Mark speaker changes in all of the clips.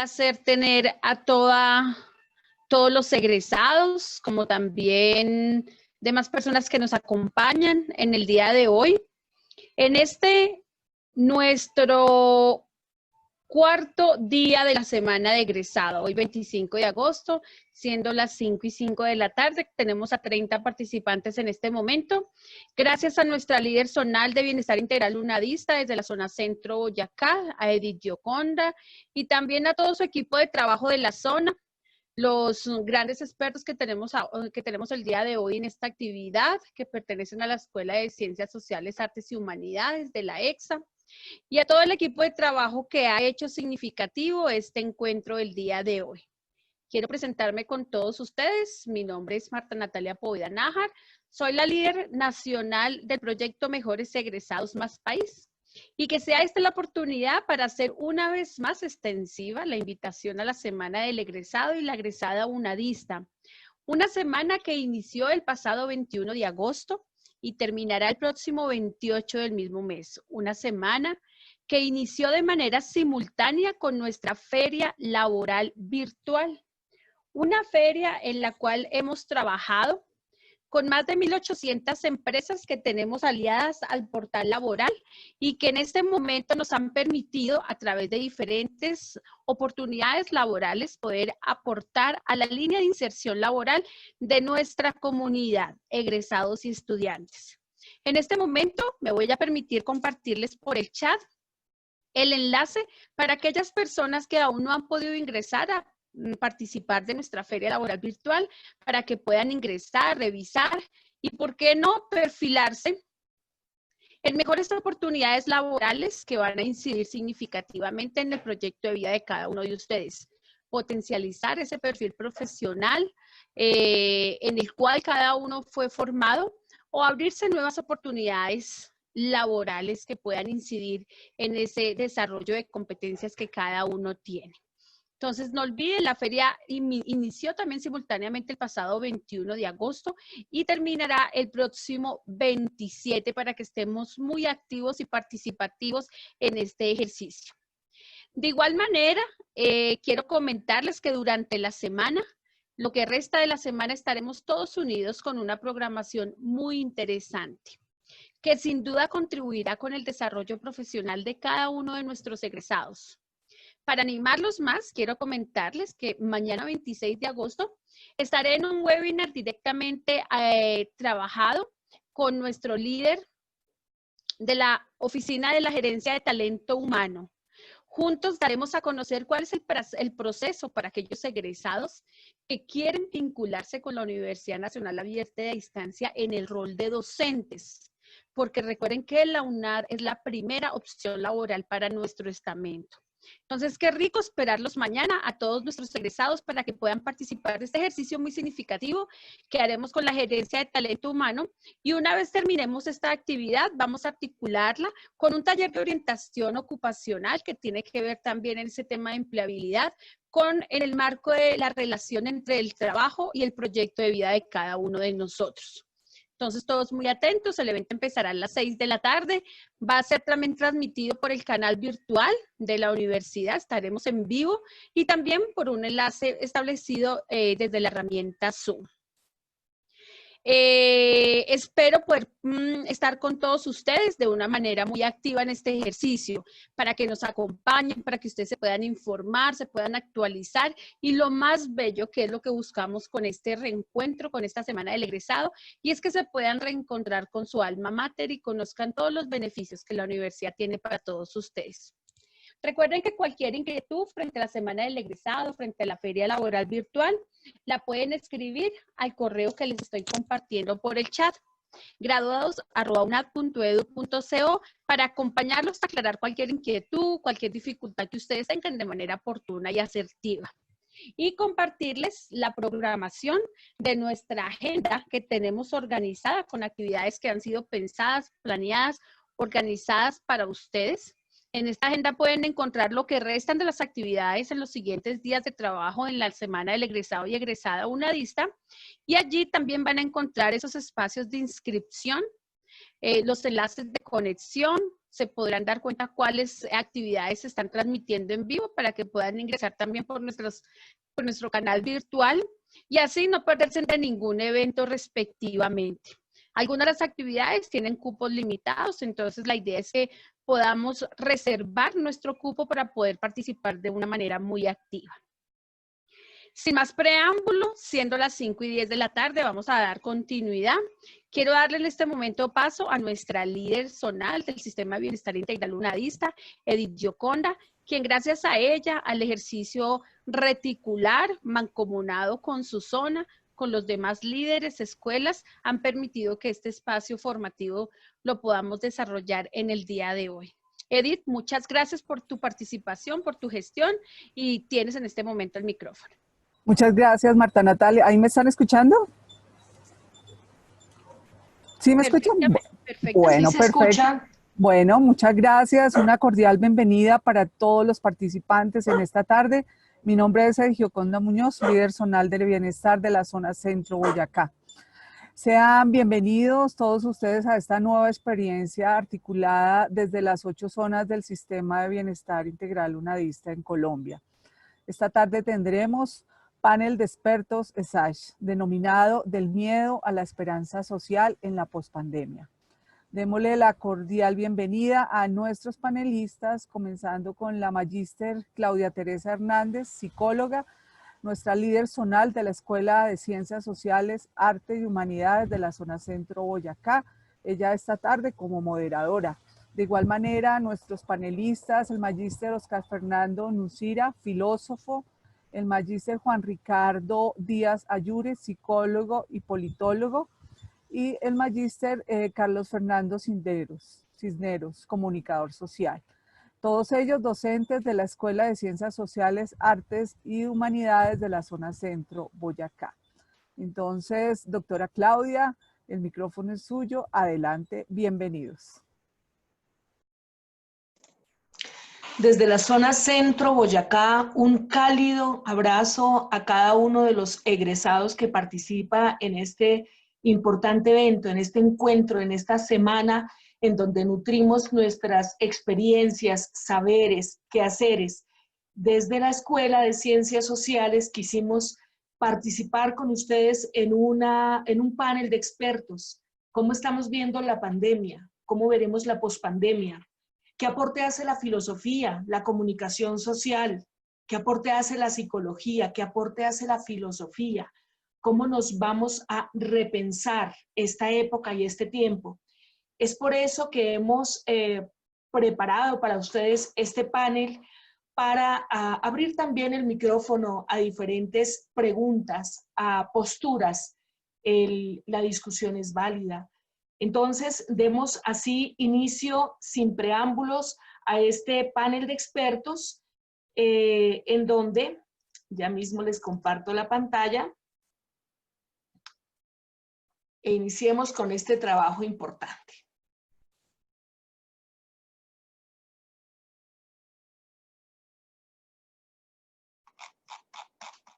Speaker 1: placer tener a todos los egresados, como también demás personas que nos acompañan en el día de hoy. En nuestro cuarto día de la semana de egresado, hoy 25 de agosto, siendo las 5:05 de la tarde, tenemos a 30 participantes en este momento. Gracias a nuestra líder zonal de Bienestar Integral UNADISTA desde la zona Centro Boyacá, a Edith Gioconda, y también a todo su equipo de trabajo de la zona, los grandes expertos que tenemos el día de hoy en esta actividad, que pertenecen a la Escuela de Ciencias Sociales, Artes y Humanidades de la EXA, y a todo el equipo de trabajo que ha hecho significativo este encuentro del día de hoy. Quiero presentarme con todos ustedes. Mi nombre es Marta Natalia Poveda Nájar. Soy la líder nacional del proyecto Mejores Egresados Más País. Y que sea esta la oportunidad para hacer una vez más extensiva la invitación a la Semana del Egresado y la Egresada UNADISTA. Una semana que inició el pasado 21 de agosto y terminará el próximo 28 del mismo mes. Una semana que inició de manera simultánea con nuestra feria laboral virtual. Una feria en la cual hemos trabajado con más de 1.800 empresas que tenemos aliadas al portal laboral y que en este momento nos han permitido a través de diferentes oportunidades laborales poder aportar a la línea de inserción laboral de nuestra comunidad, egresados y estudiantes. En este momento me voy a permitir compartirles por el chat el enlace para aquellas personas que aún no han podido ingresar a participar de nuestra feria laboral virtual, para que puedan ingresar, revisar y, ¿por qué no?, perfilarse en mejores oportunidades laborales que van a incidir significativamente en el proyecto de vida de cada uno de ustedes. Potencializar ese perfil profesional en el cual cada uno fue formado, o abrirse nuevas oportunidades laborales que puedan incidir en ese desarrollo de competencias que cada uno tiene. Entonces, no olviden, la feria inició también simultáneamente el pasado 21 de agosto y terminará el próximo 27 para que estemos muy activos y participativos en este ejercicio. De igual manera, quiero comentarles que durante la semana, lo que resta de la semana, estaremos todos unidos con una programación muy interesante, que sin duda contribuirá con el desarrollo profesional de cada uno de nuestros egresados. Para animarlos más, quiero comentarles que mañana 26 de agosto estaré en un webinar directamente trabajado con nuestro líder de la Oficina de la Gerencia de Talento Humano. Juntos daremos a conocer cuál es el proceso para aquellos egresados que quieren vincularse con la Universidad Nacional Abierta de Distancia en el rol de docentes, porque recuerden que la UNAD es la primera opción laboral para nuestro estamento. Entonces, qué rico esperarlos mañana a todos nuestros egresados para que puedan participar de este ejercicio muy significativo que haremos con la Gerencia de Talento Humano. Y una vez terminemos esta actividad, vamos a articularla con un taller de orientación ocupacional que tiene que ver también en ese tema de empleabilidad, en el marco de la relación entre el trabajo y el proyecto de vida de cada uno de nosotros. Entonces, todos muy atentos. El evento empezará a las 6 de la tarde. Va a ser también transmitido por el canal virtual de la universidad. Estaremos en vivo y también por un enlace establecido desde la herramienta Zoom. Espero poder estar con todos ustedes de una manera muy activa en este ejercicio, para que nos acompañen, para que ustedes se puedan informar, se puedan actualizar, y lo más bello, que es lo que buscamos con este reencuentro, con esta Semana del Egresado, y es que se puedan reencontrar con su alma mater y conozcan todos los beneficios que la universidad tiene para todos ustedes. Recuerden que cualquier inquietud frente a la Semana del Egresado, frente a la Feria Laboral Virtual, la pueden escribir al correo que les estoy compartiendo por el chat, graduados@unad.edu.co, para acompañarlos a aclarar cualquier inquietud, cualquier dificultad que ustedes tengan de manera oportuna y asertiva. Y compartirles la programación de nuestra agenda que tenemos organizada con actividades que han sido pensadas, planeadas, organizadas para ustedes. En esta agenda pueden encontrar lo que restan de las actividades en los siguientes días de trabajo en la Semana del Egresado y Egresada UNADISTA, y allí también van a encontrar esos espacios de inscripción, los enlaces de conexión, se podrán dar cuenta cuáles actividades se están transmitiendo en vivo para que puedan ingresar también por nuestro canal virtual y así no perderse de ningún evento respectivamente. Algunas de las actividades tienen cupos limitados, entonces la idea es que podamos reservar nuestro cupo para poder participar de una manera muy activa. Sin más preámbulo, siendo las 5:10 de la tarde, vamos a dar continuidad. Quiero darle en este momento paso a nuestra líder zonal del Sistema de Bienestar Integral UNADISTA, Edith Gioconda, quien gracias a ella, al ejercicio reticular, mancomunado con su zona, con los demás líderes, escuelas, han permitido que este espacio formativo lo podamos desarrollar en el día de hoy. Edith, muchas gracias por tu participación, por tu gestión y tienes en este momento el micrófono.
Speaker 2: Muchas gracias, Marta Natalia. ¿Ahí me están escuchando? ¿Sí me escuchan?
Speaker 1: Perfecto.
Speaker 2: Bueno,
Speaker 3: sí,
Speaker 2: perfecto. Bueno, muchas gracias. Una cordial bienvenida para todos los participantes en esta tarde. Mi nombre es Edith Gioconda Muñoz, líder zonal del bienestar de la zona Centro Boyacá. Sean bienvenidos todos ustedes a esta nueva experiencia articulada desde las 8 zonas del Sistema de Bienestar Integral UNADISTA en Colombia. Esta tarde tendremos panel de expertos ESASH, denominado Del miedo a la esperanza social en la pospandemia. Démosle la cordial bienvenida a nuestros panelistas, comenzando con la magíster Claudia Teresa Hernández, psicóloga, nuestra líder zonal de la Escuela de Ciencias Sociales, Arte y Humanidades de la zona Centro Boyacá, ella esta tarde como moderadora. De igual manera, nuestros panelistas, el magíster Oscar Fernando Nucira, filósofo, el magíster Juan Ricardo Díaz Ayure, psicólogo y politólogo, y el magíster Carlos Fernando Cisneros, comunicador social. Todos ellos docentes de la Escuela de Ciencias Sociales, Artes y Humanidades de la zona Centro Boyacá. Entonces, doctora Claudia, el micrófono es suyo. Adelante, bienvenidos.
Speaker 3: Desde la zona Centro Boyacá, un cálido abrazo a cada uno de los egresados que participa en este importante evento, en este encuentro, en esta semana en donde nutrimos nuestras experiencias, saberes, quehaceres. Desde la Escuela de Ciencias Sociales quisimos participar con ustedes en un panel de expertos. ¿Cómo estamos viendo la pandemia? ¿Cómo veremos la pospandemia? ¿Qué aporte hace la filosofía, la comunicación social? ¿Qué aporte hace la psicología? ¿Qué aporte hace la filosofía? ¿Cómo nos vamos a repensar esta época y este tiempo? Es por eso que hemos preparado para ustedes este panel para abrir también el micrófono a diferentes preguntas, a posturas. La discusión es válida. Entonces, demos así inicio sin preámbulos a este panel de expertos en donde, ya mismo les comparto la pantalla, e iniciemos con este trabajo importante.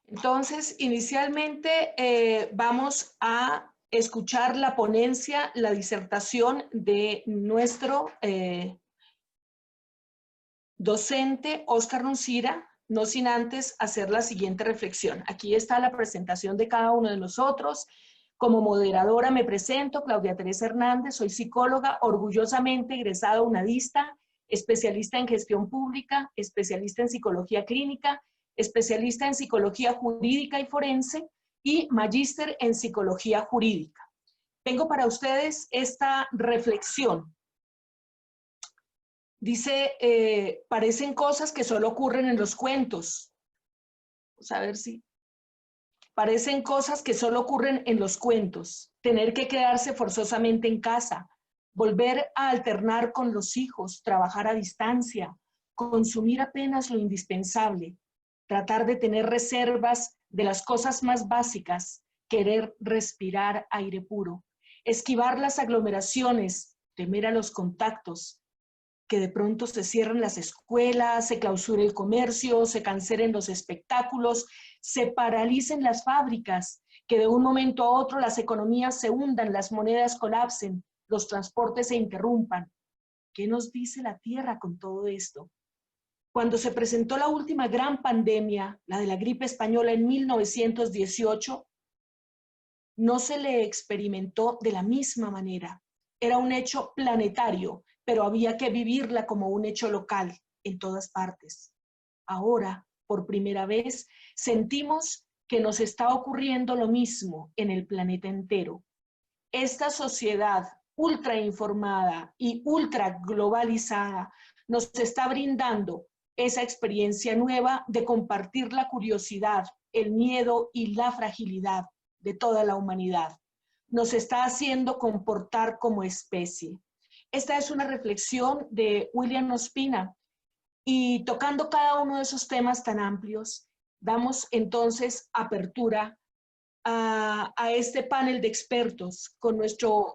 Speaker 3: Entonces, inicialmente vamos a escuchar la ponencia, la disertación de nuestro docente Oscar Nucira, no sin antes hacer la siguiente reflexión. Aquí está la presentación de cada uno de nosotros. Como moderadora me presento, Claudia Teresa Hernández, soy psicóloga, orgullosamente egresada UNADISTA, especialista en gestión pública, especialista en psicología clínica, especialista en psicología jurídica y forense y magíster en psicología jurídica. Tengo para ustedes esta reflexión. Dice, parecen cosas que solo ocurren en los cuentos. Vamos a ver si... Parecen cosas que solo ocurren en los cuentos. Tener que quedarse forzosamente en casa, volver a alternar con los hijos, trabajar a distancia, consumir apenas lo indispensable, tratar de tener reservas de las cosas más básicas, querer respirar aire puro, esquivar las aglomeraciones, temer a los contactos, que de pronto se cierren las escuelas, se clausure el comercio, se cancelen los espectáculos, se paralicen las fábricas, que de un momento a otro las economías se hundan, las monedas colapsen, los transportes se interrumpan. ¿Qué nos dice la Tierra con todo esto? Cuando se presentó la última gran pandemia, la de la gripe española en 1918, no se le experimentó de la misma manera. Era un hecho planetario, pero había que vivirla como un hecho local en todas partes. Ahora, por primera vez, sentimos que nos está ocurriendo lo mismo en el planeta entero. Esta sociedad ultra informada y ultra globalizada nos está brindando esa experiencia nueva de compartir la curiosidad, el miedo y la fragilidad de toda la humanidad. Nos está haciendo comportar como especie. Esta es una reflexión de William Ospina, y tocando cada uno de esos temas tan amplios, damos entonces apertura a este panel de expertos con nuestro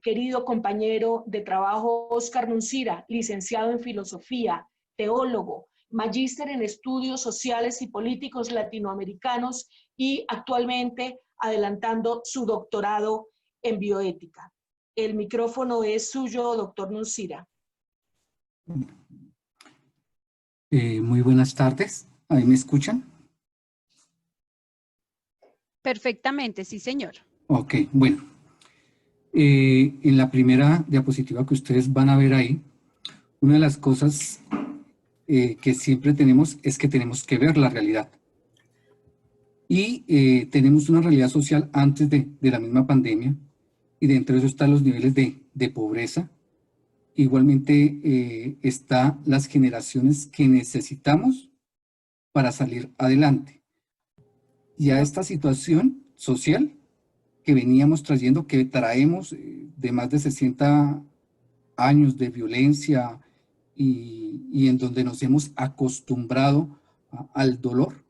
Speaker 3: querido compañero de trabajo Óscar Nuncira, licenciado en filosofía, teólogo, magíster en estudios sociales y políticos latinoamericanos y actualmente adelantando su doctorado en bioética. El micrófono es suyo, doctor Nuncira.
Speaker 4: Muy buenas tardes. ¿Ahí me escuchan?
Speaker 1: Perfectamente, sí, señor.
Speaker 4: Ok, bueno. En la primera diapositiva que ustedes van a ver ahí, una de las cosas que siempre tenemos es que tenemos que ver la realidad. Y tenemos una realidad social antes de la misma pandemia, y dentro de eso están los niveles de pobreza. Igualmente están las generaciones que necesitamos para salir adelante. Y a esta situación social que veníamos trayendo, que traemos de más de 60 años de violencia y en donde nos hemos acostumbrado al dolor,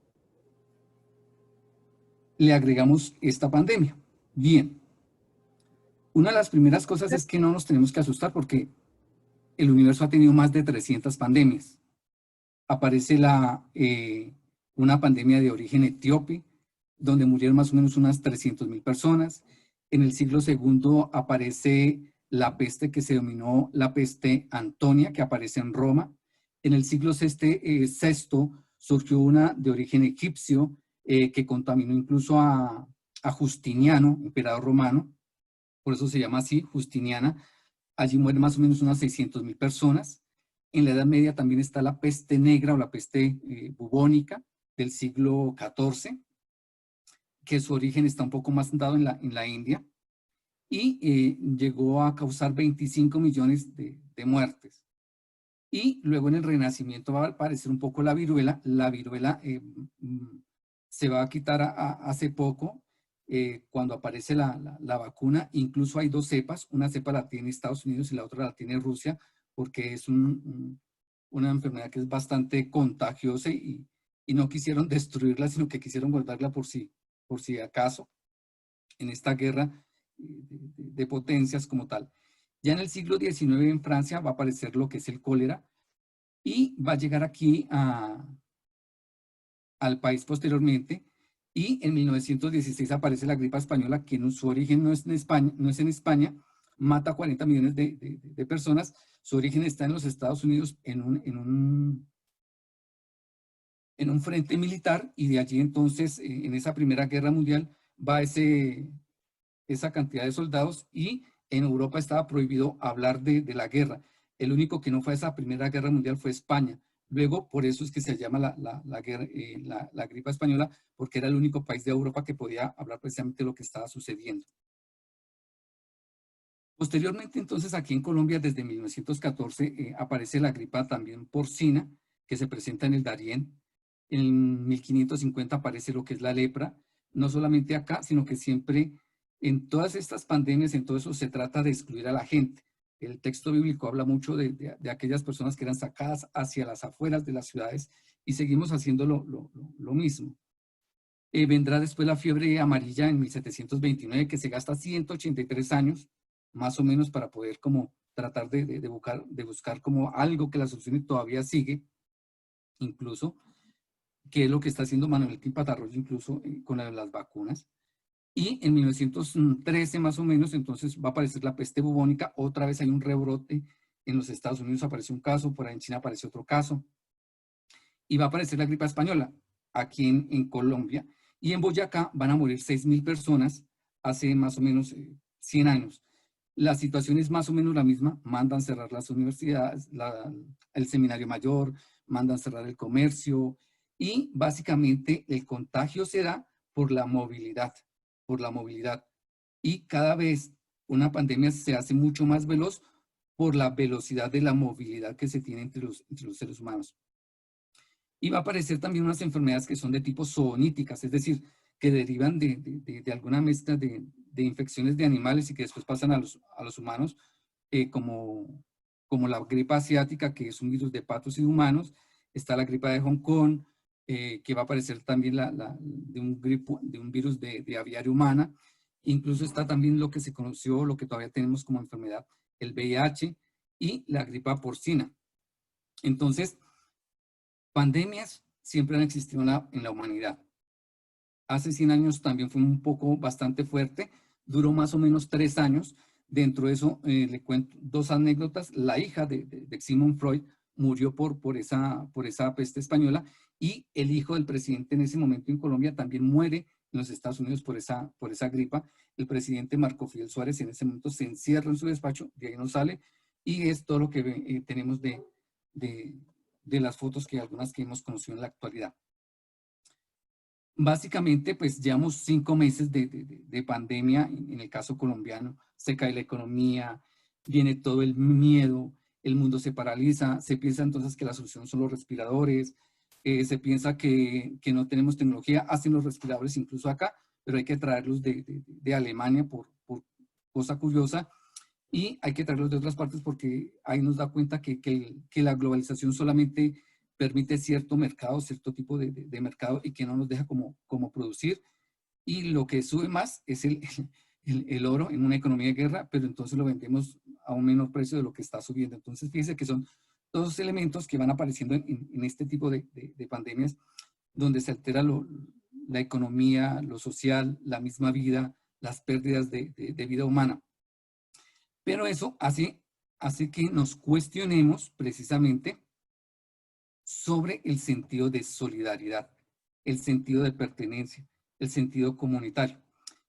Speaker 4: le agregamos esta pandemia. Bien, una de las primeras cosas es que no nos tenemos que asustar porque el universo ha tenido más de 300 pandemias. Aparece una pandemia de origen etíope, donde murieron más o menos unas 300.000 personas. En el siglo II aparece la peste que se denominó la peste Antonia, que aparece en Roma. En el siglo VI surgió una de origen egipcio que contaminó incluso a Justiniano, emperador romano, por eso se llama así, Justiniana. Allí mueren más o menos unas 600.000 personas. En la Edad Media también está la peste negra o la peste bubónica del siglo XIV, que su origen está un poco más dado en la India, y llegó a causar 25 millones de muertes. Y luego en el Renacimiento va a aparecer un poco la viruela. La viruela se va a quitar hace poco, cuando aparece la vacuna. Incluso hay dos cepas, una cepa la tiene Estados Unidos y la otra la tiene Rusia, porque es una enfermedad que es bastante contagiosa y no quisieron destruirla, sino que quisieron guardarla por si acaso, en esta guerra de potencias como tal. Ya en el siglo XIX en Francia va a aparecer lo que es el cólera y va a llegar aquí al país posteriormente, y en 1916 aparece la gripe española, que en su origen no es en España, mata a 40 millones de personas. Su origen está en los Estados Unidos en un frente militar, y de allí entonces en esa Primera Guerra Mundial va esa cantidad de soldados, y en Europa estaba prohibido hablar de la guerra. El único que no fue a esa Primera Guerra Mundial fue España. Luego, por eso es que se llama la gripe española, porque era el único país de Europa que podía hablar precisamente de lo que estaba sucediendo. Posteriormente, entonces, aquí en Colombia, desde 1914, aparece la gripa también porcina, que se presenta en el Darién. En 1550 aparece lo que es la lepra. No solamente acá, sino que siempre en todas estas pandemias, en todo eso, se trata de excluir a la gente. El texto bíblico habla mucho de aquellas personas que eran sacadas hacia las afueras de las ciudades, y seguimos haciendo lo mismo. Vendrá después la fiebre amarilla en 1729, que se gasta 183 años, más o menos, para poder como tratar de buscar como algo que la solución, y todavía sigue, incluso, que es lo que está haciendo Manuel Quim Patarroyo, incluso con las vacunas. Y en 1913 más o menos, entonces va a aparecer la peste bubónica. Otra vez hay un rebrote en los Estados Unidos apareció un caso, por ahí en China apareció otro caso, y va a aparecer la gripa española aquí en Colombia, y en Boyacá van a morir 6.000 personas hace más o menos 100 años. La situación es más o menos la misma, mandan cerrar las universidades, el seminario mayor, mandan cerrar el comercio, y básicamente el contagio será por la movilidad, y cada vez una pandemia se hace mucho más veloz por la velocidad de la movilidad que se tiene entre los seres humanos. Y va a aparecer también unas enfermedades que son de tipo zooníticas, es decir, que derivan de alguna mezcla de infecciones de animales y que después pasan a los humanos, como la gripa asiática, que es un virus de patos y de humanos. Está la gripa de Hong Kong, que va a aparecer también de un virus de aviaria humana. Incluso está también lo que se conoció, lo que todavía tenemos como enfermedad, el VIH y la gripa porcina. Entonces, pandemias siempre han existido en la humanidad. Hace 100 años también fue bastante fuerte, duró más o menos 3 años. Dentro de eso le cuento 2 anécdotas. La hija de Sigmund Freud murió por esa peste española, y el hijo del presidente en ese momento en Colombia también muere en los Estados Unidos por esa gripa. El presidente Marco Fidel Suárez en ese momento se encierra en su despacho, de ahí no sale, y es todo lo que tenemos de las fotos, algunas que hemos conocido en la actualidad. Básicamente, pues llevamos 5 meses de pandemia en el caso colombiano. Se cae la economía, viene todo el miedo, el mundo se paraliza, se piensa entonces que la solución son los respiradores, se piensa que no tenemos tecnología, hacen los respiradores incluso acá, pero hay que traerlos de Alemania por cosa curiosa, y hay que traerlos de otras partes porque ahí nos da cuenta que la globalización solamente permite cierto mercado, cierto tipo de mercado, y que no nos deja como producir, y lo que sube más es el oro en una economía de guerra, pero entonces lo vendemos a un menor precio de lo que está subiendo. Entonces fíjense que son todos elementos que van apareciendo en este tipo de pandemias, donde se altera la economía, lo social, la misma vida, las pérdidas de vida humana. Pero eso hace que nos cuestionemos precisamente sobre el sentido de solidaridad, el sentido de pertenencia, el sentido comunitario.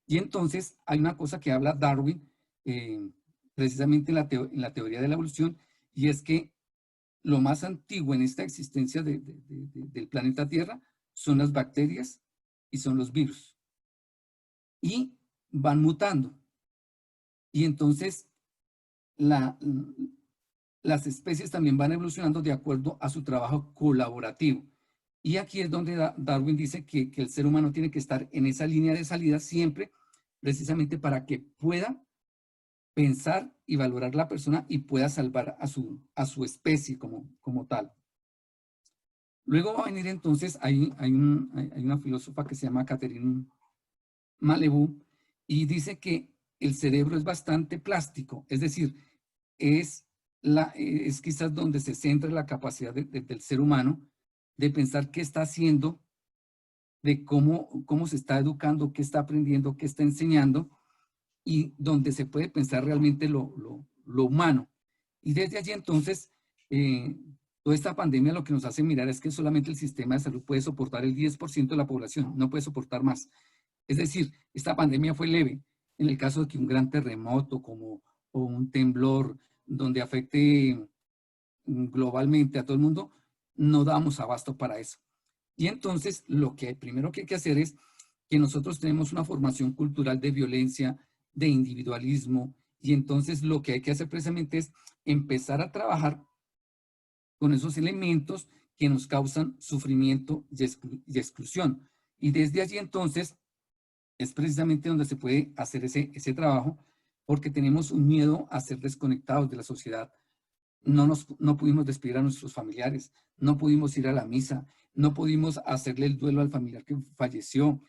Speaker 4: Y entonces hay una cosa que habla Darwin, precisamente en la teoría de la evolución, y es que lo más antiguo en esta existencia del planeta Tierra son las bacterias y son los virus. Y van mutando. Y entonces las especies también van evolucionando de acuerdo a su trabajo colaborativo. Y aquí es donde Darwin dice que el ser humano tiene que estar en esa línea de salida siempre, precisamente para que pueda pensar y valorar la persona y pueda salvar a su especie como tal. Luego va a venir entonces, hay una filósofa que se llama Catherine Malebou, y dice que el cerebro es bastante plástico, es decir, es quizás donde se centra la capacidad del ser humano de pensar qué está haciendo, de cómo se está educando, qué está aprendiendo, qué está enseñando, y donde se puede pensar realmente lo humano. Y desde allí entonces, toda esta pandemia lo que nos hace mirar es que solamente el sistema de salud puede soportar el 10% de la población, no puede soportar más. Es decir, esta pandemia fue leve. En el caso de que un gran terremoto o un temblor donde afecte globalmente a todo el mundo, no damos abasto para eso. Y entonces lo que primero que hay que hacer es que nosotros tenemos una formación cultural de violencia, de individualismo, y entonces lo que hay que hacer precisamente es empezar a trabajar con esos elementos que nos causan sufrimiento y exclusión. Y desde allí entonces es precisamente donde se puede hacer ese trabajo, porque tenemos un miedo a ser desconectados de la sociedad. No pudimos despedir a nuestros familiares, no pudimos ir a la misa, no pudimos hacerle el duelo al familiar que falleció.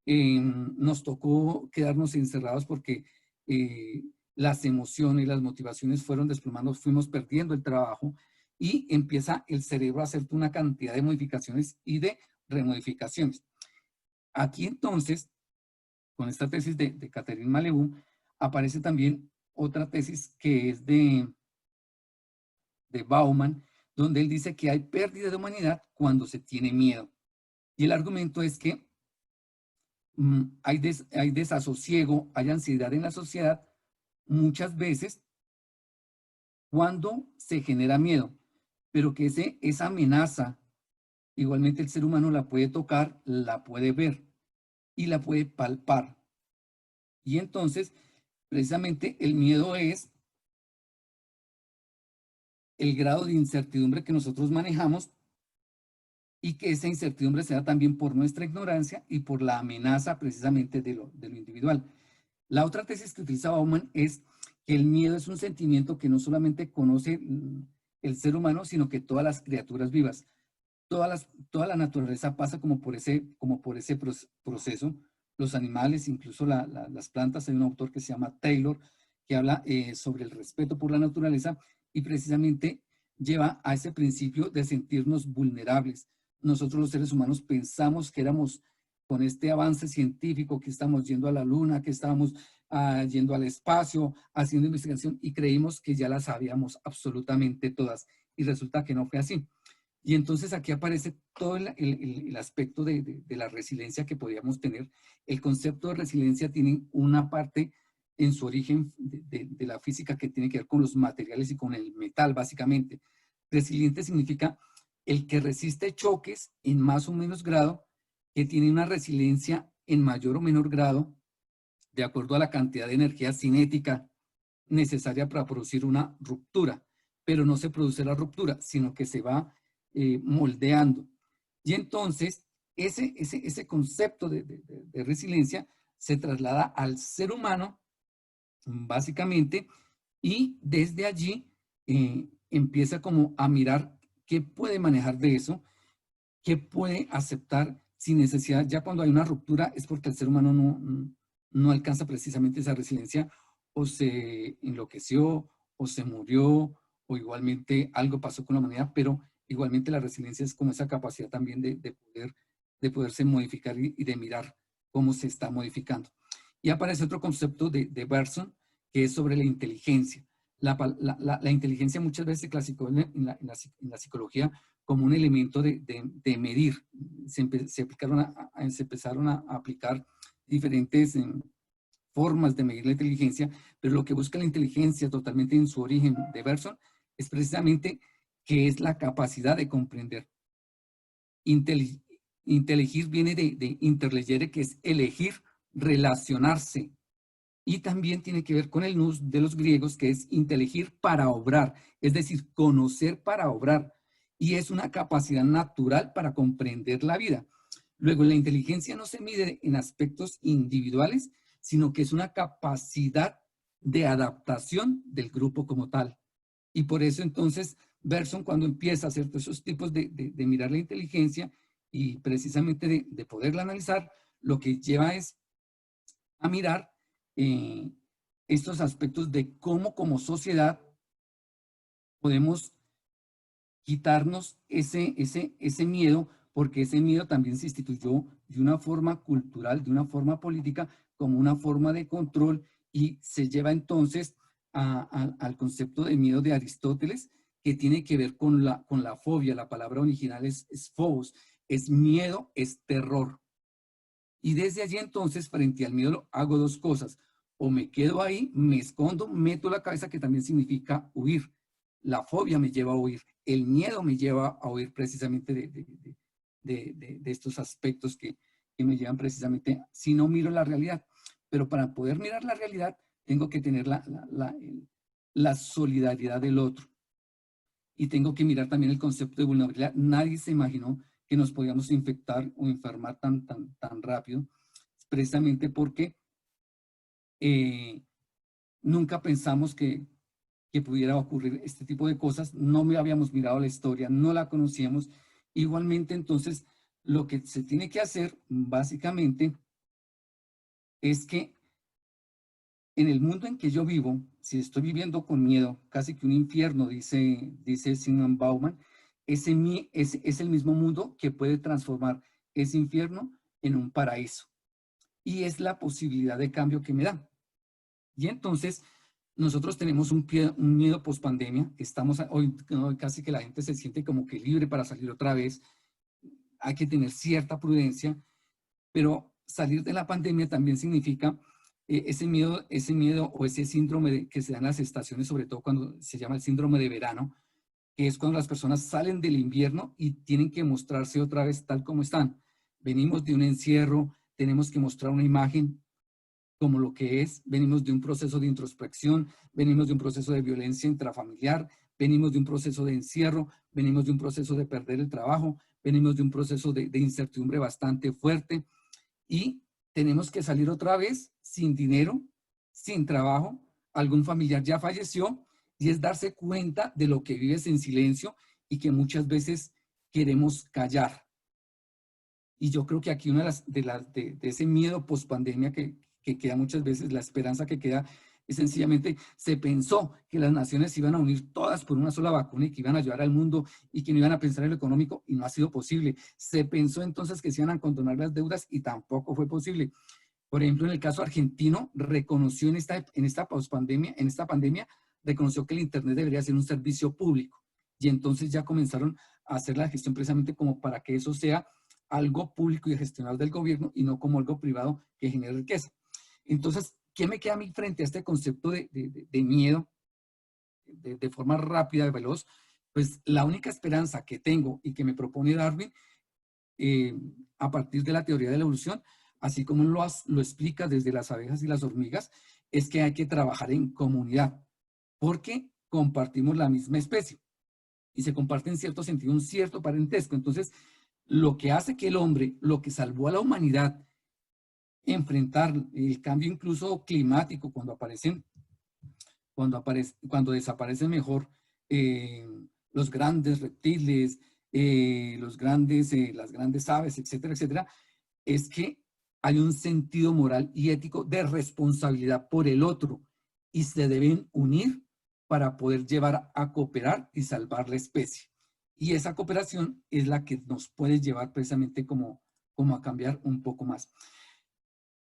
Speaker 4: Nos tocó quedarnos encerrados porque las emociones y las motivaciones fueron desplomando, fuimos perdiendo el trabajo, y empieza el cerebro a hacer una cantidad de modificaciones y de remodificaciones. Aquí entonces, con esta tesis de Catherine Malebou, aparece también otra tesis que es de de Bauman, donde él dice que hay pérdida de humanidad cuando se tiene miedo. Y el argumento es que hay desasosiego, hay ansiedad en la sociedad muchas veces cuando se genera miedo, pero que esa amenaza, igualmente el ser humano la puede tocar, la puede ver y la puede palpar. Y entonces, precisamente el miedo es el grado de incertidumbre que nosotros manejamos y que esa incertidumbre se da también por nuestra ignorancia y por la amenaza precisamente de lo individual. La otra tesis que utiliza Bauman es que el miedo es un sentimiento que no solamente conoce el ser humano, sino que todas las criaturas vivas. Toda la naturaleza pasa como por ese proceso. Los animales, incluso las plantas. Hay un autor que se llama Taylor, que habla sobre el respeto por la naturaleza y precisamente lleva a ese principio de sentirnos vulnerables. Nosotros los seres humanos pensamos que éramos, con este avance científico, que estamos yendo a la luna, que estábamos yendo al espacio, haciendo investigación, y creímos que ya las sabíamos absolutamente todas. Y resulta que no fue así. Y entonces aquí aparece todo el aspecto de la resiliencia que podíamos tener. El concepto de resiliencia tiene una parte en su origen de la física que tiene que ver con los materiales y con el metal, básicamente. Resiliente significa el que resiste choques en más o menos grado, que tiene una resiliencia en mayor o menor grado, de acuerdo a la cantidad de energía cinética necesaria para producir una ruptura. Pero no se produce la ruptura, sino que se va moldeando. Y entonces, ese concepto de resiliencia se traslada al ser humano, básicamente, y desde allí empieza como a mirar qué puede manejar de eso, qué puede aceptar sin necesidad. Ya cuando hay una ruptura es porque el ser humano no alcanza precisamente esa resiliencia, o se enloqueció, o se murió, o igualmente algo pasó con la humanidad, pero igualmente la resiliencia es como esa capacidad también de poderse modificar y de mirar cómo se está modificando. Y aparece otro concepto de Bergson, que es sobre la inteligencia. La inteligencia muchas veces se clasificó en la psicología como un elemento de medir. Se empezaron a aplicar diferentes formas de medir la inteligencia, pero lo que busca la inteligencia totalmente en su origen de Bergson es precisamente que es la capacidad de comprender. Inteligir viene de interlegere, que es elegir, relacionarse. Y también tiene que ver con el nous de los griegos, que es inteligir para obrar, es decir, conocer para obrar. Y es una capacidad natural para comprender la vida. Luego, la inteligencia no se mide en aspectos individuales, sino que es una capacidad de adaptación del grupo como tal. Y por eso entonces Bergson, cuando empieza a hacer todos esos tipos de mirar la inteligencia y precisamente de poderla analizar, lo que lleva es a mirar estos aspectos de cómo como sociedad podemos quitarnos ese miedo, porque ese miedo también se instituyó de una forma cultural, de una forma política, como una forma de control, y se lleva entonces al concepto de miedo de Aristóteles, que tiene que ver con la fobia. La palabra original es phobos, es miedo, es terror. Y desde allí entonces, frente al miedo, hago dos cosas: o me quedo ahí, me escondo, meto la cabeza, que también significa huir. La fobia me lleva a huir, el miedo me lleva a huir precisamente de estos aspectos que me llevan precisamente, si no miro la realidad. Pero para poder mirar la realidad, tengo que tener la solidaridad del otro. Y tengo que mirar también el concepto de vulnerabilidad. Nadie se imaginó que nos podíamos infectar o enfermar tan rápido, precisamente porque nunca pensamos que pudiera ocurrir este tipo de cosas. No habíamos mirado la historia, no la conocíamos. Igualmente, entonces, lo que se tiene que hacer, básicamente, es que en el mundo en que yo vivo, si estoy viviendo con miedo, casi que un infierno, dice Zygmunt Bauman, es el mismo mundo que puede transformar ese infierno en un paraíso. Y es la posibilidad de cambio que me da. Y entonces, nosotros tenemos un miedo post-pandemia. Hoy casi que la gente se siente como que libre para salir otra vez. Hay que tener cierta prudencia, pero salir de la pandemia también significa ese miedo o ese síndrome que se da en las estaciones, sobre todo cuando se llama el síndrome de verano, que es cuando las personas salen del invierno y tienen que mostrarse otra vez tal como están. Venimos de un encierro, tenemos que mostrar una imagen como lo que es, venimos de un proceso de introspección, venimos de un proceso de violencia intrafamiliar, venimos de un proceso de encierro, venimos de un proceso de perder el trabajo, venimos de un proceso de incertidumbre bastante fuerte y tenemos que salir otra vez sin dinero, sin trabajo, algún familiar ya falleció y es darse cuenta de lo que vives en silencio y que muchas veces queremos callar. Y yo creo que aquí una de ese miedo post-pandemia que queda muchas veces, la esperanza que queda es sencillamente, se pensó que las naciones se iban a unir todas por una sola vacuna y que iban a ayudar al mundo y que no iban a pensar en lo económico y no ha sido posible. Se pensó entonces que se iban a condonar las deudas y tampoco fue posible. Por ejemplo, en el caso argentino, reconoció en esta post-pandemia, en esta pandemia, reconoció que el Internet debería ser un servicio público y entonces ya comenzaron a hacer la gestión precisamente como para que eso sea algo público y gestionado del gobierno y no como algo privado que genere riqueza. Entonces, ¿qué me queda a mí frente a este concepto de miedo de forma rápida y veloz? Pues la única esperanza que tengo y que me propone Darwin a partir de la teoría de la evolución, así como lo explica desde las abejas y las hormigas, es que hay que trabajar en comunidad, porque compartimos la misma especie y se comparte en cierto sentido un cierto parentesco. Entonces, lo que hace que el hombre, lo que salvó a la humanidad, enfrentar el cambio incluso climático, cuando desaparecen mejor los grandes reptiles, las grandes aves, etcétera, etcétera, es que hay un sentido moral y ético de responsabilidad por el otro y se deben unir para poder llevar a cooperar y salvar la especie. Y esa cooperación es la que nos puede llevar precisamente como a cambiar un poco más.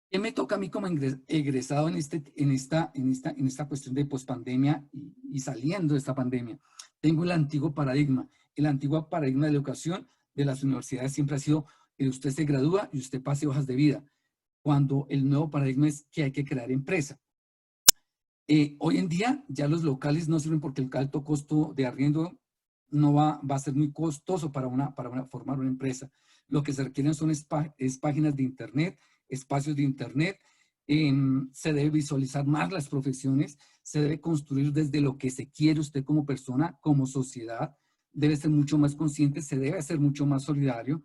Speaker 4: ¿Qué me toca a mí como egresado en esta cuestión de pospandemia y saliendo de esta pandemia? Tengo el antiguo paradigma. El antiguo paradigma de la educación de las universidades siempre ha sido que usted se gradúa y usted pase hojas de vida, cuando el nuevo paradigma es que hay que crear empresa. Hoy en día ya los locales no sirven porque el alto costo de arriendo no va a ser muy costoso para formar una empresa. Lo que se requieren son páginas de internet, espacios de internet, se debe visualizar más las profesiones, se debe construir desde lo que se quiere usted como persona, como sociedad, debe ser mucho más consciente, se debe ser mucho más solidario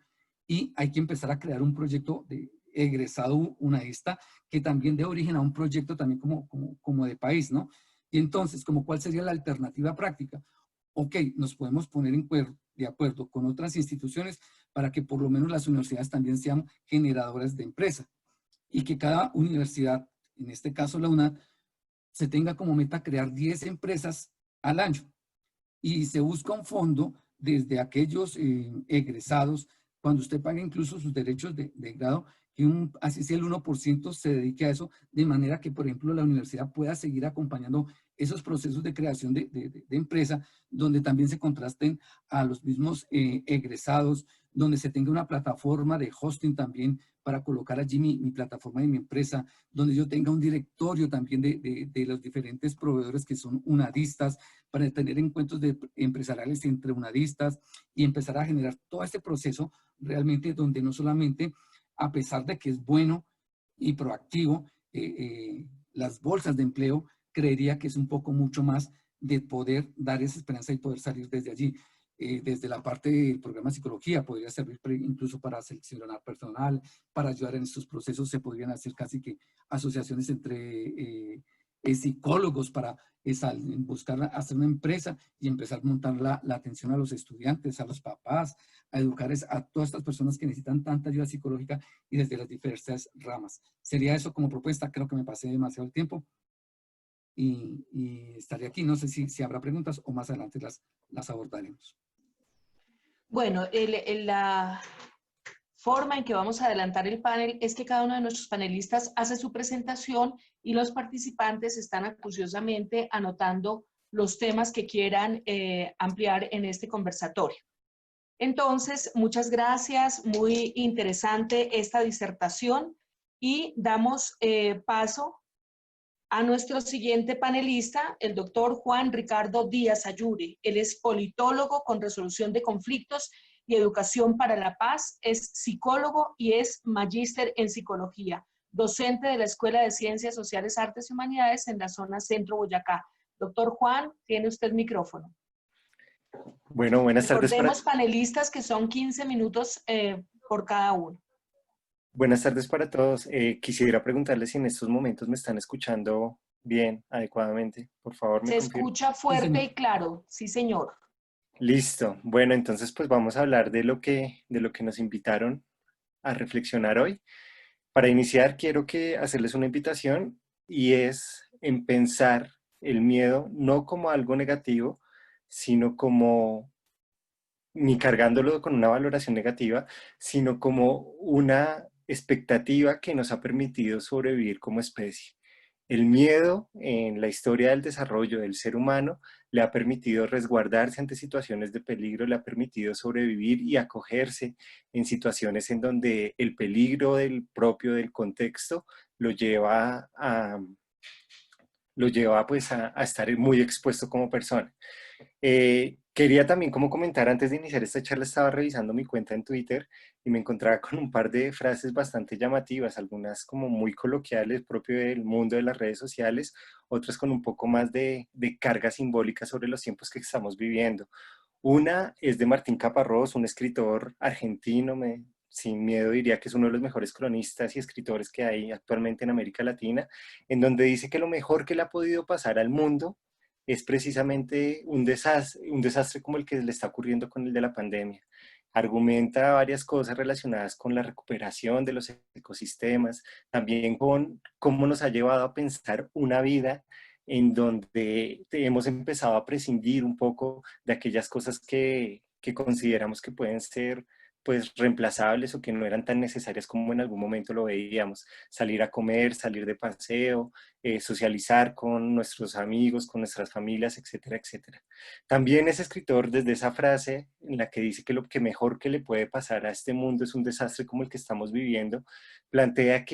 Speaker 4: y hay que empezar a crear un proyecto de egresado unadista que también dé origen a un proyecto también como de país, ¿no? Y entonces, ¿cuál sería la alternativa práctica? Ok, nos podemos poner de acuerdo con otras instituciones para que por lo menos las universidades también sean generadoras de empresa y que cada universidad, en este caso la UNAD, se tenga como meta crear 10 empresas al año y se busca un fondo desde aquellos egresados, cuando usted paga incluso sus derechos de grado, que así sea el 1% se dedique a eso, de manera que, por ejemplo, la universidad pueda seguir acompañando esos procesos de creación de empresa, donde también se contrasten a los mismos egresados, donde se tenga una plataforma de hosting también para colocar allí mi plataforma de mi empresa, donde yo tenga un directorio también de los diferentes proveedores que son unadistas, para tener encuentros empresariales entre unadistas y empezar a generar todo este proceso realmente donde no solamente, a pesar de que es bueno y proactivo, las bolsas de empleo, creería que es un poco mucho más de poder dar esa esperanza y poder salir desde allí. Desde la parte del programa de psicología, podría servir incluso para seleccionar personal, para ayudar en estos procesos, se podrían hacer casi que asociaciones entre psicólogos para buscar hacer una empresa y empezar a montar la atención a los estudiantes, a los papás, a educar a todas estas personas que necesitan tanta ayuda psicológica y desde las diversas ramas. Sería eso como propuesta, creo que me pasé demasiado el tiempo y estaré aquí. No sé si habrá preguntas o más adelante las abordaremos.
Speaker 3: Bueno, la forma en que vamos a adelantar el panel es que cada uno de nuestros panelistas hace su presentación y los participantes están acuciosamente anotando los temas que quieran ampliar en este conversatorio. Entonces, muchas gracias, muy interesante esta disertación y damos paso a nuestro siguiente panelista, el doctor Juan Ricardo Díaz Ayure. Él es politólogo con resolución de conflictos y educación para la paz, es psicólogo y es magíster en psicología, docente de la Escuela de Ciencias Sociales, Artes y Humanidades en la zona Centro Boyacá. Doctor Juan, tiene usted el micrófono.
Speaker 5: Bueno, buenas tardes.
Speaker 3: Recordemos panelistas que son 15 minutos por cada uno.
Speaker 5: Buenas tardes para todos. Quisiera preguntarles si en estos momentos me están escuchando bien, adecuadamente. Por favor, me
Speaker 3: Se
Speaker 5: confirman.
Speaker 3: escucha fuerte
Speaker 4: Sí,
Speaker 3: y claro. Sí, señor.
Speaker 5: Listo. Bueno, entonces pues vamos a hablar de lo que nos invitaron a reflexionar hoy. Para iniciar, quiero hacerles una invitación y es en pensar el miedo no como algo negativo, sino como, ni cargándolo con una valoración negativa, sino como una expectativa que nos ha permitido sobrevivir como especie. El miedo en la historia del desarrollo del ser humano le ha permitido resguardarse ante situaciones de peligro, le ha permitido sobrevivir y acogerse en situaciones en donde el peligro del contexto lo lleva pues a estar muy expuesto como persona. Quería también como comentar, antes de iniciar esta charla, estaba revisando mi cuenta en Twitter y me encontraba con un par de frases bastante llamativas, algunas como muy coloquiales, propio del mundo de las redes sociales, otras con un poco más de carga simbólica sobre los tiempos que estamos viviendo. Una es de Martín Caparrós, un escritor argentino, sin miedo diría que es uno de los mejores cronistas y escritores que hay actualmente en América Latina, en donde dice que lo mejor que le ha podido pasar al mundo es precisamente un desastre como el que le está ocurriendo con el de la pandemia. Argumenta varias cosas relacionadas con la recuperación de los ecosistemas, también con cómo nos ha llevado a pensar una vida en donde hemos empezado a prescindir un poco de aquellas cosas que consideramos que pueden ser pues reemplazables o que no eran tan necesarias como en algún momento lo veíamos. Salir a comer, salir de paseo, socializar con nuestros amigos, con nuestras familias, etcétera, etcétera. También es escritor desde esa frase en la que dice que lo que mejor que le puede pasar a este mundo es un desastre como el que estamos viviendo, plantea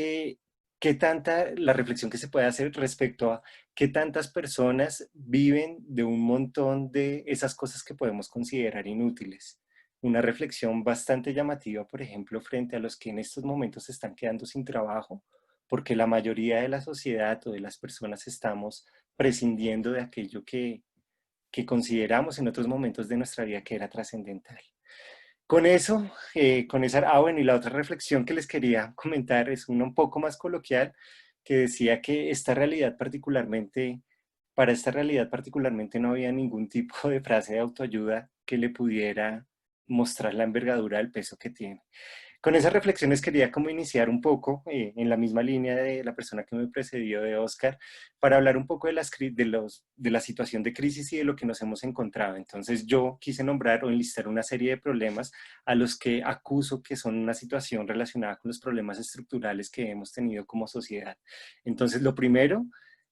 Speaker 5: la reflexión que se puede hacer respecto a qué tantas personas viven de un montón de esas cosas que podemos considerar inútiles. Una reflexión bastante llamativa, por ejemplo, frente a los que en estos momentos se están quedando sin trabajo, porque la mayoría de la sociedad o de las personas estamos prescindiendo de aquello que consideramos en otros momentos de nuestra vida que era trascendental. Con eso, bueno, y la otra reflexión que les quería comentar es una un poco más coloquial, que decía que para esta realidad particularmente no había ningún tipo de frase de autoayuda que le pudiera mostrar la envergadura del peso que tiene. Con esas reflexiones quería como iniciar un poco en la misma línea de la persona que me precedió, de Oscar, para hablar un poco de la situación de crisis y de lo que nos hemos encontrado. Entonces yo quise nombrar o enlistar una serie de problemas a los que acuso que son una situación relacionada con los problemas estructurales que hemos tenido como sociedad. Entonces lo primero,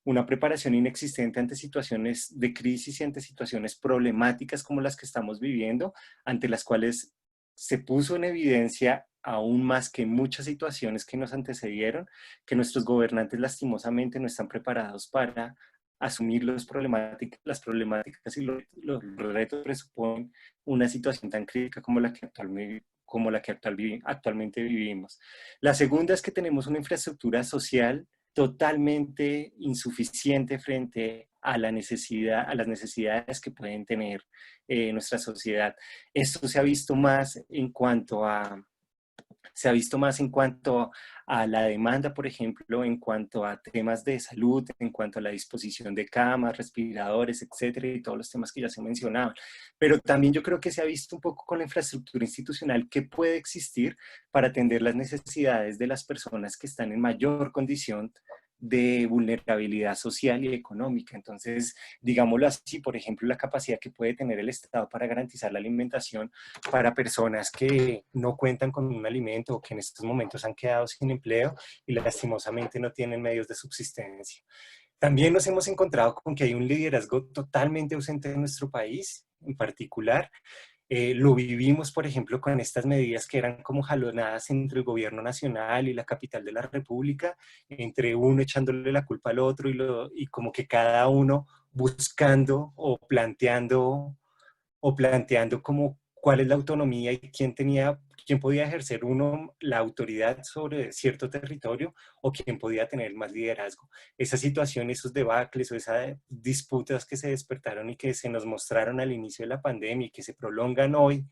Speaker 5: una preparación inexistente ante situaciones de crisis y ante situaciones problemáticas como las que estamos viviendo, ante las cuales se puso en evidencia aún más que en muchas situaciones que nos antecedieron, que nuestros gobernantes lastimosamente no están preparados para asumir las problemáticas y los retos que presuponen una situación tan crítica como la que actualmente vivimos. La segunda es que tenemos una infraestructura social totalmente insuficiente frente a las necesidades que pueden tener nuestra sociedad. Esto se ha visto más en cuanto a la demanda, por ejemplo, en cuanto a temas de salud, en cuanto a la disposición de camas, respiradores, etcétera, y todos los temas que ya se mencionaban. Pero también yo creo que se ha visto un poco con la infraestructura institucional que puede existir para atender las necesidades de las personas que están en mayor condición de vulnerabilidad social y económica. Entonces, digámoslo así, por ejemplo, la capacidad que puede tener el Estado para garantizar la alimentación para personas que no cuentan con un alimento o que en estos momentos han quedado sin empleo y lastimosamente no tienen medios de subsistencia. También nos hemos encontrado con que hay un liderazgo totalmente ausente en nuestro país, en particular. Lo vivimos, por ejemplo, con estas medidas que eran como jalonadas entre el gobierno nacional y la capital de la república, entre uno echándole la culpa al otro y como que cada uno buscando o planteando como cuál es la autonomía y quién podía ejercer uno la autoridad sobre cierto territorio o quién podía tener más liderazgo. Esa situación, esos debacles o esas disputas que se despertaron y que se nos mostraron al inicio de la pandemia y que se prolongan hoy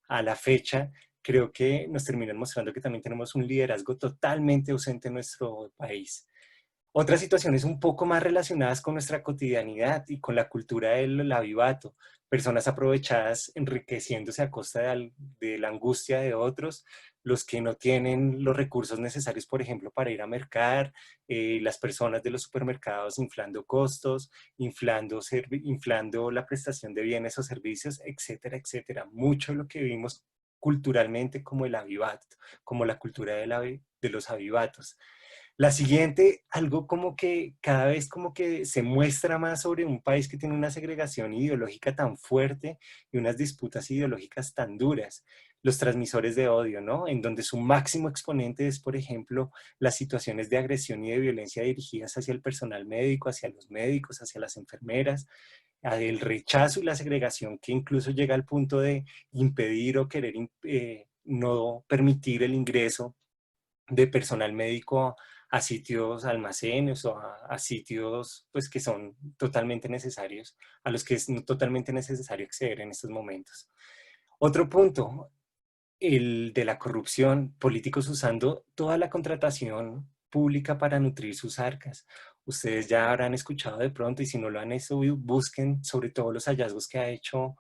Speaker 5: a la fecha, creo que nos terminan mostrando que también tenemos un liderazgo totalmente ausente en nuestro país. Otras situaciones un poco más relacionadas con nuestra cotidianidad y con la cultura del avivato, personas aprovechadas enriqueciéndose a costa de la angustia de otros, los que no tienen los recursos necesarios, por ejemplo, para ir a mercar, las personas de los supermercados inflando costos, inflando la prestación de bienes o servicios, etcétera, etcétera. Mucho de lo que vimos culturalmente como el avivato, como la cultura de los avivatos. La siguiente, algo como que cada vez como que se muestra más sobre un país que tiene una segregación ideológica tan fuerte y unas disputas ideológicas tan duras, los transmisores de odio, ¿no? En donde su máximo exponente es, por ejemplo, las situaciones de agresión y de violencia dirigidas hacia el personal médico, hacia los médicos, hacia las enfermeras, el rechazo y la segregación que incluso llega al punto de impedir o querer no permitir el ingreso de personal médico a sitios almacenes o a sitios pues, que son totalmente necesarios, a los que es totalmente necesario acceder en estos momentos. Otro punto, el de la corrupción, políticos usando toda la contratación pública para nutrir sus arcas. Ustedes ya habrán escuchado de pronto, y si no lo han hecho, busquen sobre todo los hallazgos que ha hecho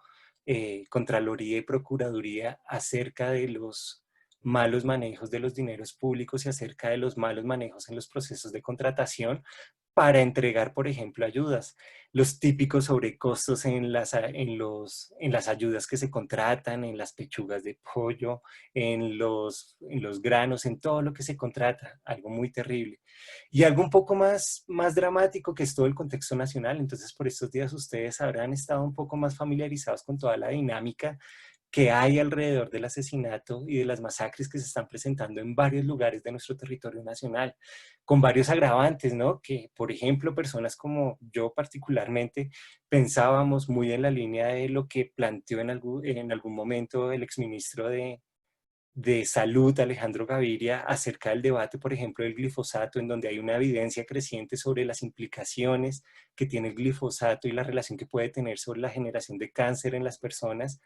Speaker 5: Contraloría y Procuraduría acerca de los malos manejos de los dineros públicos y acerca de los malos manejos en los procesos de contratación para entregar, por ejemplo, ayudas. Los típicos sobrecostos en las ayudas que se contratan, en las pechugas de pollo, en los granos, en todo lo que se contrata, algo muy terrible. Y algo un poco más dramático que es todo el contexto nacional. Entonces, por estos días ustedes habrán estado un poco más familiarizados con toda la dinámica que hay alrededor del asesinato y de las masacres que se están presentando en varios lugares de nuestro territorio nacional, con varios agravantes, ¿no? Que, por ejemplo, personas como yo particularmente pensábamos muy en la línea de lo que planteó en algún momento el exministro de Salud, Alejandro Gaviria, acerca del debate, por ejemplo, del glifosato, en donde hay una evidencia creciente sobre las implicaciones que tiene el glifosato y la relación que puede tener sobre la generación de cáncer en las personas.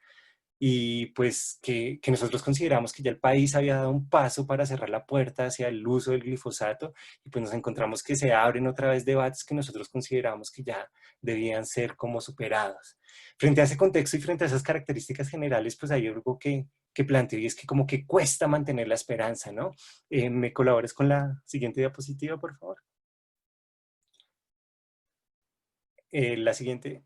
Speaker 5: Y pues que nosotros consideramos que ya el país había dado un paso para cerrar la puerta hacia el uso del glifosato y pues nos encontramos que se abren otra vez debates que nosotros consideramos que ya debían ser como superados. Frente a ese contexto y frente a esas características generales, pues hay algo que planteo y es que como que cuesta mantener la esperanza, ¿no? ¿Me colabores con la siguiente diapositiva, por favor? La siguiente.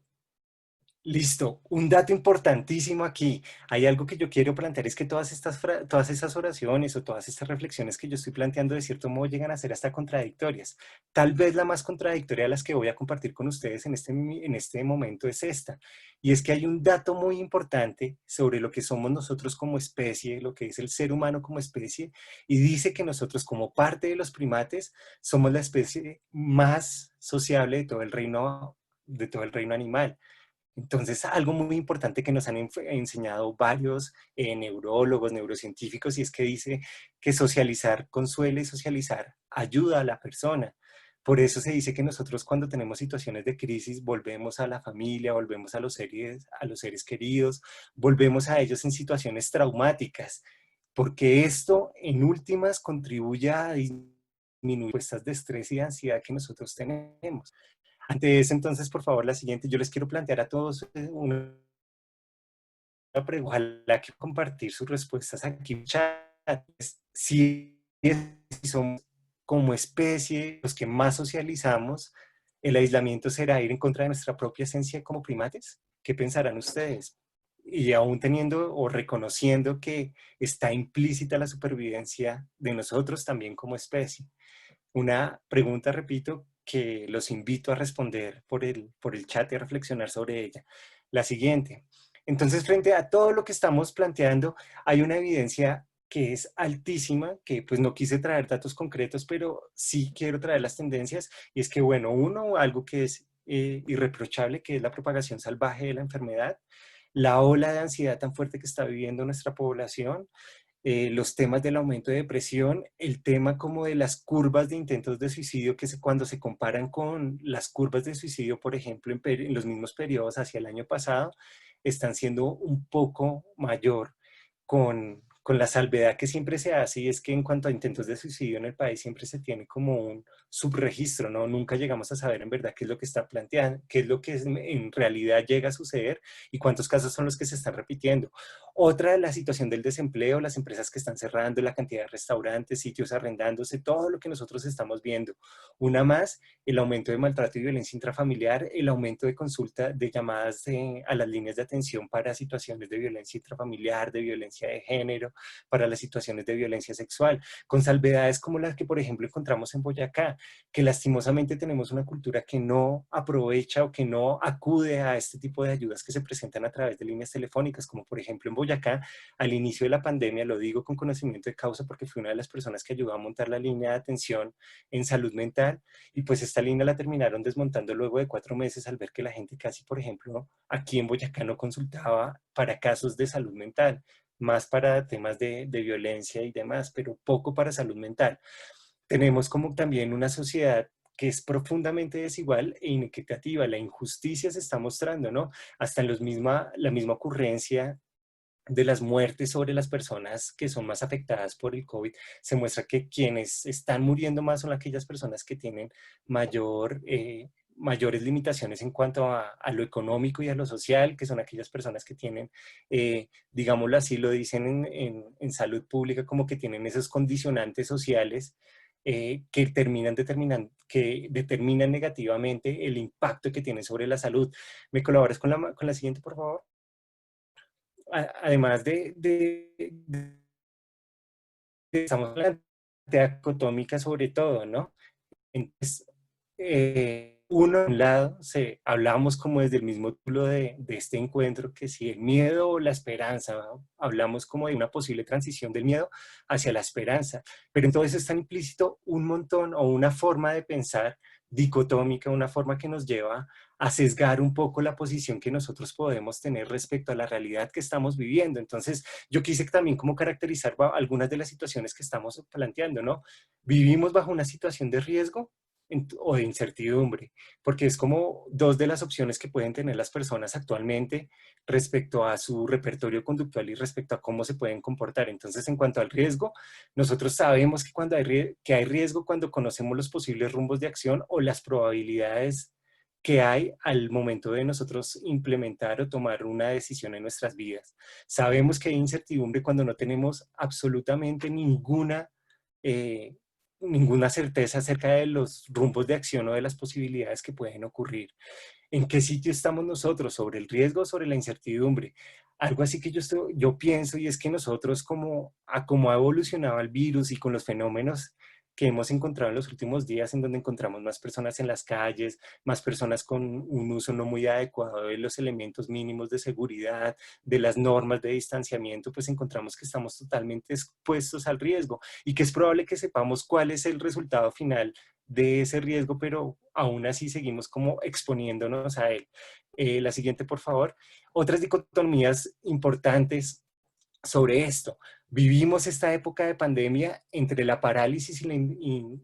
Speaker 5: Listo, un dato importantísimo aquí. Hay algo que yo quiero plantear, es que todas esas oraciones o todas estas reflexiones que yo estoy planteando de cierto modo llegan a ser hasta contradictorias. Tal vez la más contradictoria de las que voy a compartir con ustedes en este momento es esta. Y es que hay un dato muy importante sobre lo que somos nosotros como especie, lo que es el ser humano como especie, y dice que nosotros como parte de los primates somos la especie más sociable de todo el reino animal. Entonces, algo muy importante que nos han enseñado varios neurólogos, neurocientíficos, y es que dice que socializar consuela y socializar ayuda a la persona. Por eso se dice que nosotros cuando tenemos situaciones de crisis volvemos a la familia, volvemos a los seres queridos, volvemos a ellos en situaciones traumáticas, porque esto en últimas contribuye a disminuir las de estrés y de ansiedad que nosotros tenemos. Ante eso, entonces, por favor, la siguiente, yo les quiero plantear a todos una pregunta, ojalá que compartir sus respuestas aquí en el chat. Si somos como especie, los que más socializamos, el aislamiento será ir en contra de nuestra propia esencia como primates. ¿Qué pensarán ustedes? Y aún teniendo o reconociendo que está implícita la supervivencia de nosotros también como especie. Una pregunta, repito, que los invito a responder por el chat y a reflexionar sobre ella. La siguiente. Entonces, frente a todo lo que estamos planteando, hay una evidencia que es altísima, que pues no quise traer datos concretos, pero sí quiero traer las tendencias, y es que, bueno, algo que es irreprochable, que es la propagación salvaje de la enfermedad, la ola de ansiedad tan fuerte que está viviendo nuestra población, los temas del aumento de depresión, el tema como de las curvas de intentos de suicidio, cuando se comparan con las curvas de suicidio, por ejemplo, en los mismos periodos hacia el año pasado, están siendo un poco mayor con la salvedad que siempre se hace, y es que en cuanto a intentos de suicidio en el país siempre se tiene como un subregistro, ¿no? Nunca llegamos a saber en verdad qué es lo que está planteando, qué es lo que en realidad llega a suceder y cuántos casos son los que se están repitiendo. Otra, la situación del desempleo, las empresas que están cerrando, la cantidad de restaurantes, sitios arrendándose, todo lo que nosotros estamos viendo. Una más, el aumento de maltrato y violencia intrafamiliar, el aumento de consulta de llamadas a las líneas de atención para situaciones de violencia intrafamiliar, de violencia de género, para las situaciones de violencia sexual, con salvedades como las que, por ejemplo, encontramos en Boyacá, que lastimosamente tenemos una cultura que no aprovecha o que no acude a este tipo de ayudas que se presentan a través de líneas telefónicas, como por ejemplo en Boyacá, al inicio de la pandemia, lo digo con conocimiento de causa porque fui una de las personas que ayudó a montar la línea de atención en salud mental, y pues esta línea la terminaron desmontando luego de 4 meses al ver que la gente casi, por ejemplo, aquí en Boyacá no consultaba para casos de salud mental, más para temas de violencia y demás, pero poco para salud mental. Tenemos como también una sociedad que es profundamente desigual e inequitativa. La injusticia se está mostrando, ¿no? Hasta en la misma ocurrencia de las muertes sobre las personas que son más afectadas por el COVID, se muestra que quienes están muriendo más son aquellas personas que tienen mayores limitaciones en cuanto a lo económico y a lo social, que son aquellas personas que tienen, digámoslo así, lo dicen en salud pública, como que tienen esos condicionantes sociales que determinan negativamente el impacto que tienen sobre la salud. ¿Me colaboras con la siguiente, por favor? Además estamos hablando de dicotómica sobre todo, ¿no? Entonces, uno, a un lado, hablamos como desde el mismo título de este encuentro, que si el miedo o la esperanza, ¿no? Hablamos como de una posible transición del miedo hacia la esperanza, pero entonces está implícito un montón o una forma de pensar dicotómica, una forma que nos lleva a sesgar un poco la posición que nosotros podemos tener respecto a la realidad que estamos viviendo. Entonces, yo quise también como caracterizar algunas de las situaciones que estamos planteando, ¿no? Vivimos bajo una situación de riesgo o de incertidumbre, porque es como dos de las opciones que pueden tener las personas actualmente respecto a su repertorio conductual y respecto a cómo se pueden comportar. Entonces, en cuanto al riesgo, nosotros sabemos que hay riesgo cuando conocemos los posibles rumbos de acción o las probabilidades que hay al momento de nosotros implementar o tomar una decisión en nuestras vidas. Sabemos que hay incertidumbre cuando no tenemos absolutamente ninguna certeza acerca de los rumbos de acción o de las posibilidades que pueden ocurrir. ¿En qué sitio estamos nosotros? ¿Sobre el riesgo o sobre la incertidumbre? Algo así que yo pienso, y es que nosotros como ha evolucionado el virus y con los fenómenos que hemos encontrado en los últimos días, en donde encontramos más personas en las calles, más personas con un uso no muy adecuado de los elementos mínimos de seguridad, de las normas de distanciamiento, pues encontramos que estamos totalmente expuestos al riesgo y que es probable que sepamos cuál es el resultado final de ese riesgo, pero aún así seguimos como exponiéndonos a él. La siguiente, por favor. Otras dicotomías importantes sobre esto. Vivimos esta época de pandemia entre la parálisis y la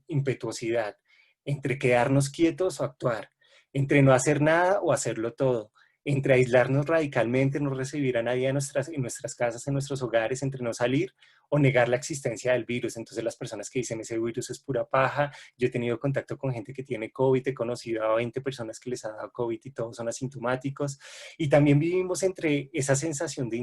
Speaker 5: impetuosidad, entre quedarnos quietos o actuar, entre no hacer nada o hacerlo todo, entre aislarnos radicalmente, no recibir a nadie en nuestras casas, en nuestros hogares, entre no salir, o negar la existencia del virus. Entonces las personas que dicen ese virus es pura paja, yo he tenido contacto con gente que tiene COVID, he conocido a 20 personas que les ha dado COVID y todos son asintomáticos, y también vivimos entre esa sensación de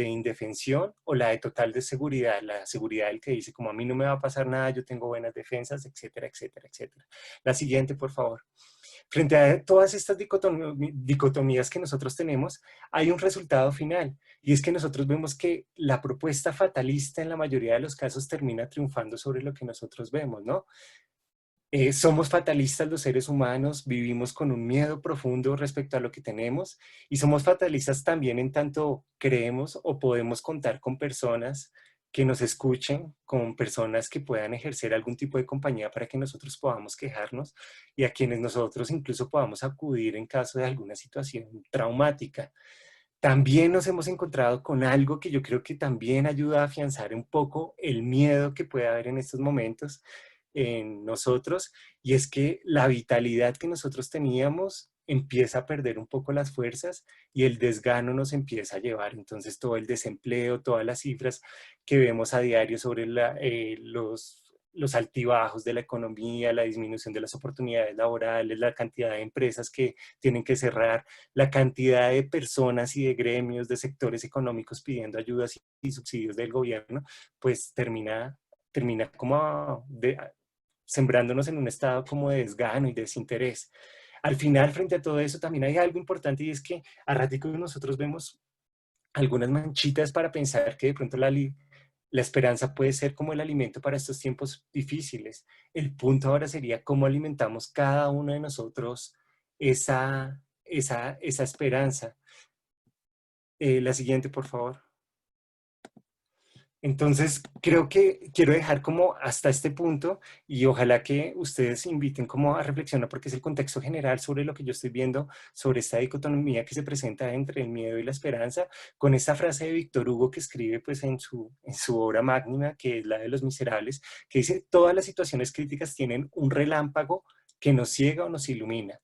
Speaker 5: indefensión o la de total de seguridad, la seguridad del que dice como a mí no me va a pasar nada, yo tengo buenas defensas, etcétera, etcétera, etcétera. La siguiente, por favor. Frente a todas estas dicotomías que nosotros tenemos, hay un resultado final, y es que nosotros vemos que la propuesta fatalista en la mayoría de los casos termina triunfando sobre lo que nosotros vemos, ¿no? Somos fatalistas los seres humanos, vivimos con un miedo profundo respecto a lo que tenemos, y somos fatalistas también en tanto creemos o podemos contar con personas que nos escuchen, con personas que puedan ejercer algún tipo de compañía para que nosotros podamos quejarnos y a quienes nosotros incluso podamos acudir en caso de alguna situación traumática. También nos hemos encontrado con algo que yo creo que también ayuda a afianzar un poco el miedo que puede haber en estos momentos en nosotros, y es que la vitalidad que nosotros teníamos empieza a perder un poco las fuerzas y el desgano nos empieza a llevar. Entonces todo el desempleo, todas las cifras que vemos a diario sobre los altibajos de la economía, la disminución de las oportunidades laborales, la cantidad de empresas que tienen que cerrar, la cantidad de personas y de gremios, de sectores económicos pidiendo ayudas y subsidios del gobierno, pues termina como sembrándonos en un estado como de desgano y desinterés. Al final, frente a todo eso, también hay algo importante, y es que a ratico nosotros vemos algunas manchitas para pensar que de pronto la esperanza puede ser como el alimento para estos tiempos difíciles. El punto ahora sería cómo alimentamos cada uno de nosotros esa esperanza. La siguiente, por favor. Entonces, creo que quiero dejar como hasta este punto, y ojalá que ustedes inviten como a reflexionar, porque es el contexto general sobre lo que yo estoy viendo, sobre esta dicotomía que se presenta entre el miedo y la esperanza, con esta frase de Víctor Hugo que escribe pues en su obra magna, que es la de Los Miserables, que dice: todas las situaciones críticas tienen un relámpago que nos ciega o nos ilumina.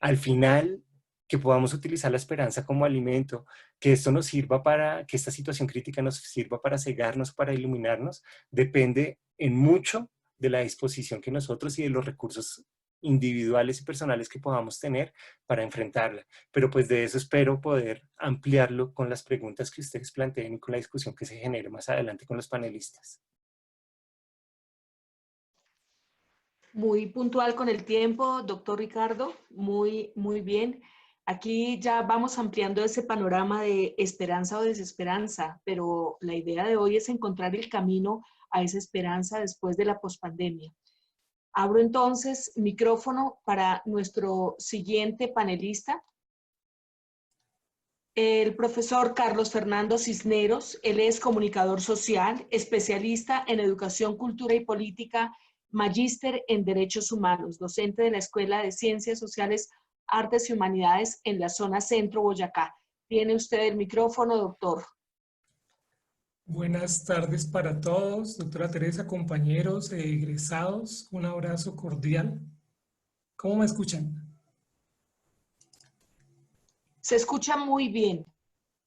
Speaker 5: Al final, que podamos utilizar la esperanza como alimento, que esto nos sirva para, que esta situación crítica nos sirva para cegarnos, para iluminarnos, depende en mucho de la disposición que nosotros y de los recursos individuales y personales que podamos tener para enfrentarla. Pero pues de eso espero poder ampliarlo con las preguntas que ustedes planteen y con la discusión que se genere más adelante con los panelistas.
Speaker 3: Muy puntual con el tiempo, doctor Ricardo, muy bien. Aquí ya vamos ampliando ese panorama de esperanza o desesperanza, pero la idea de hoy es encontrar el camino a esa esperanza después de la pospandemia. Abro entonces micrófono para nuestro siguiente panelista, el profesor Carlos Fernando Cisneros. Él es comunicador social, especialista en educación, cultura y política, magíster en Derechos Humanos, docente de la Escuela de Ciencias Sociales, Artes y Humanidades en la zona Centro Boyacá. Tiene usted el micrófono, doctor.
Speaker 6: Buenas tardes para todos, doctora Teresa, compañeros egresados, un abrazo cordial. ¿Cómo me escuchan?
Speaker 3: Se escucha muy bien.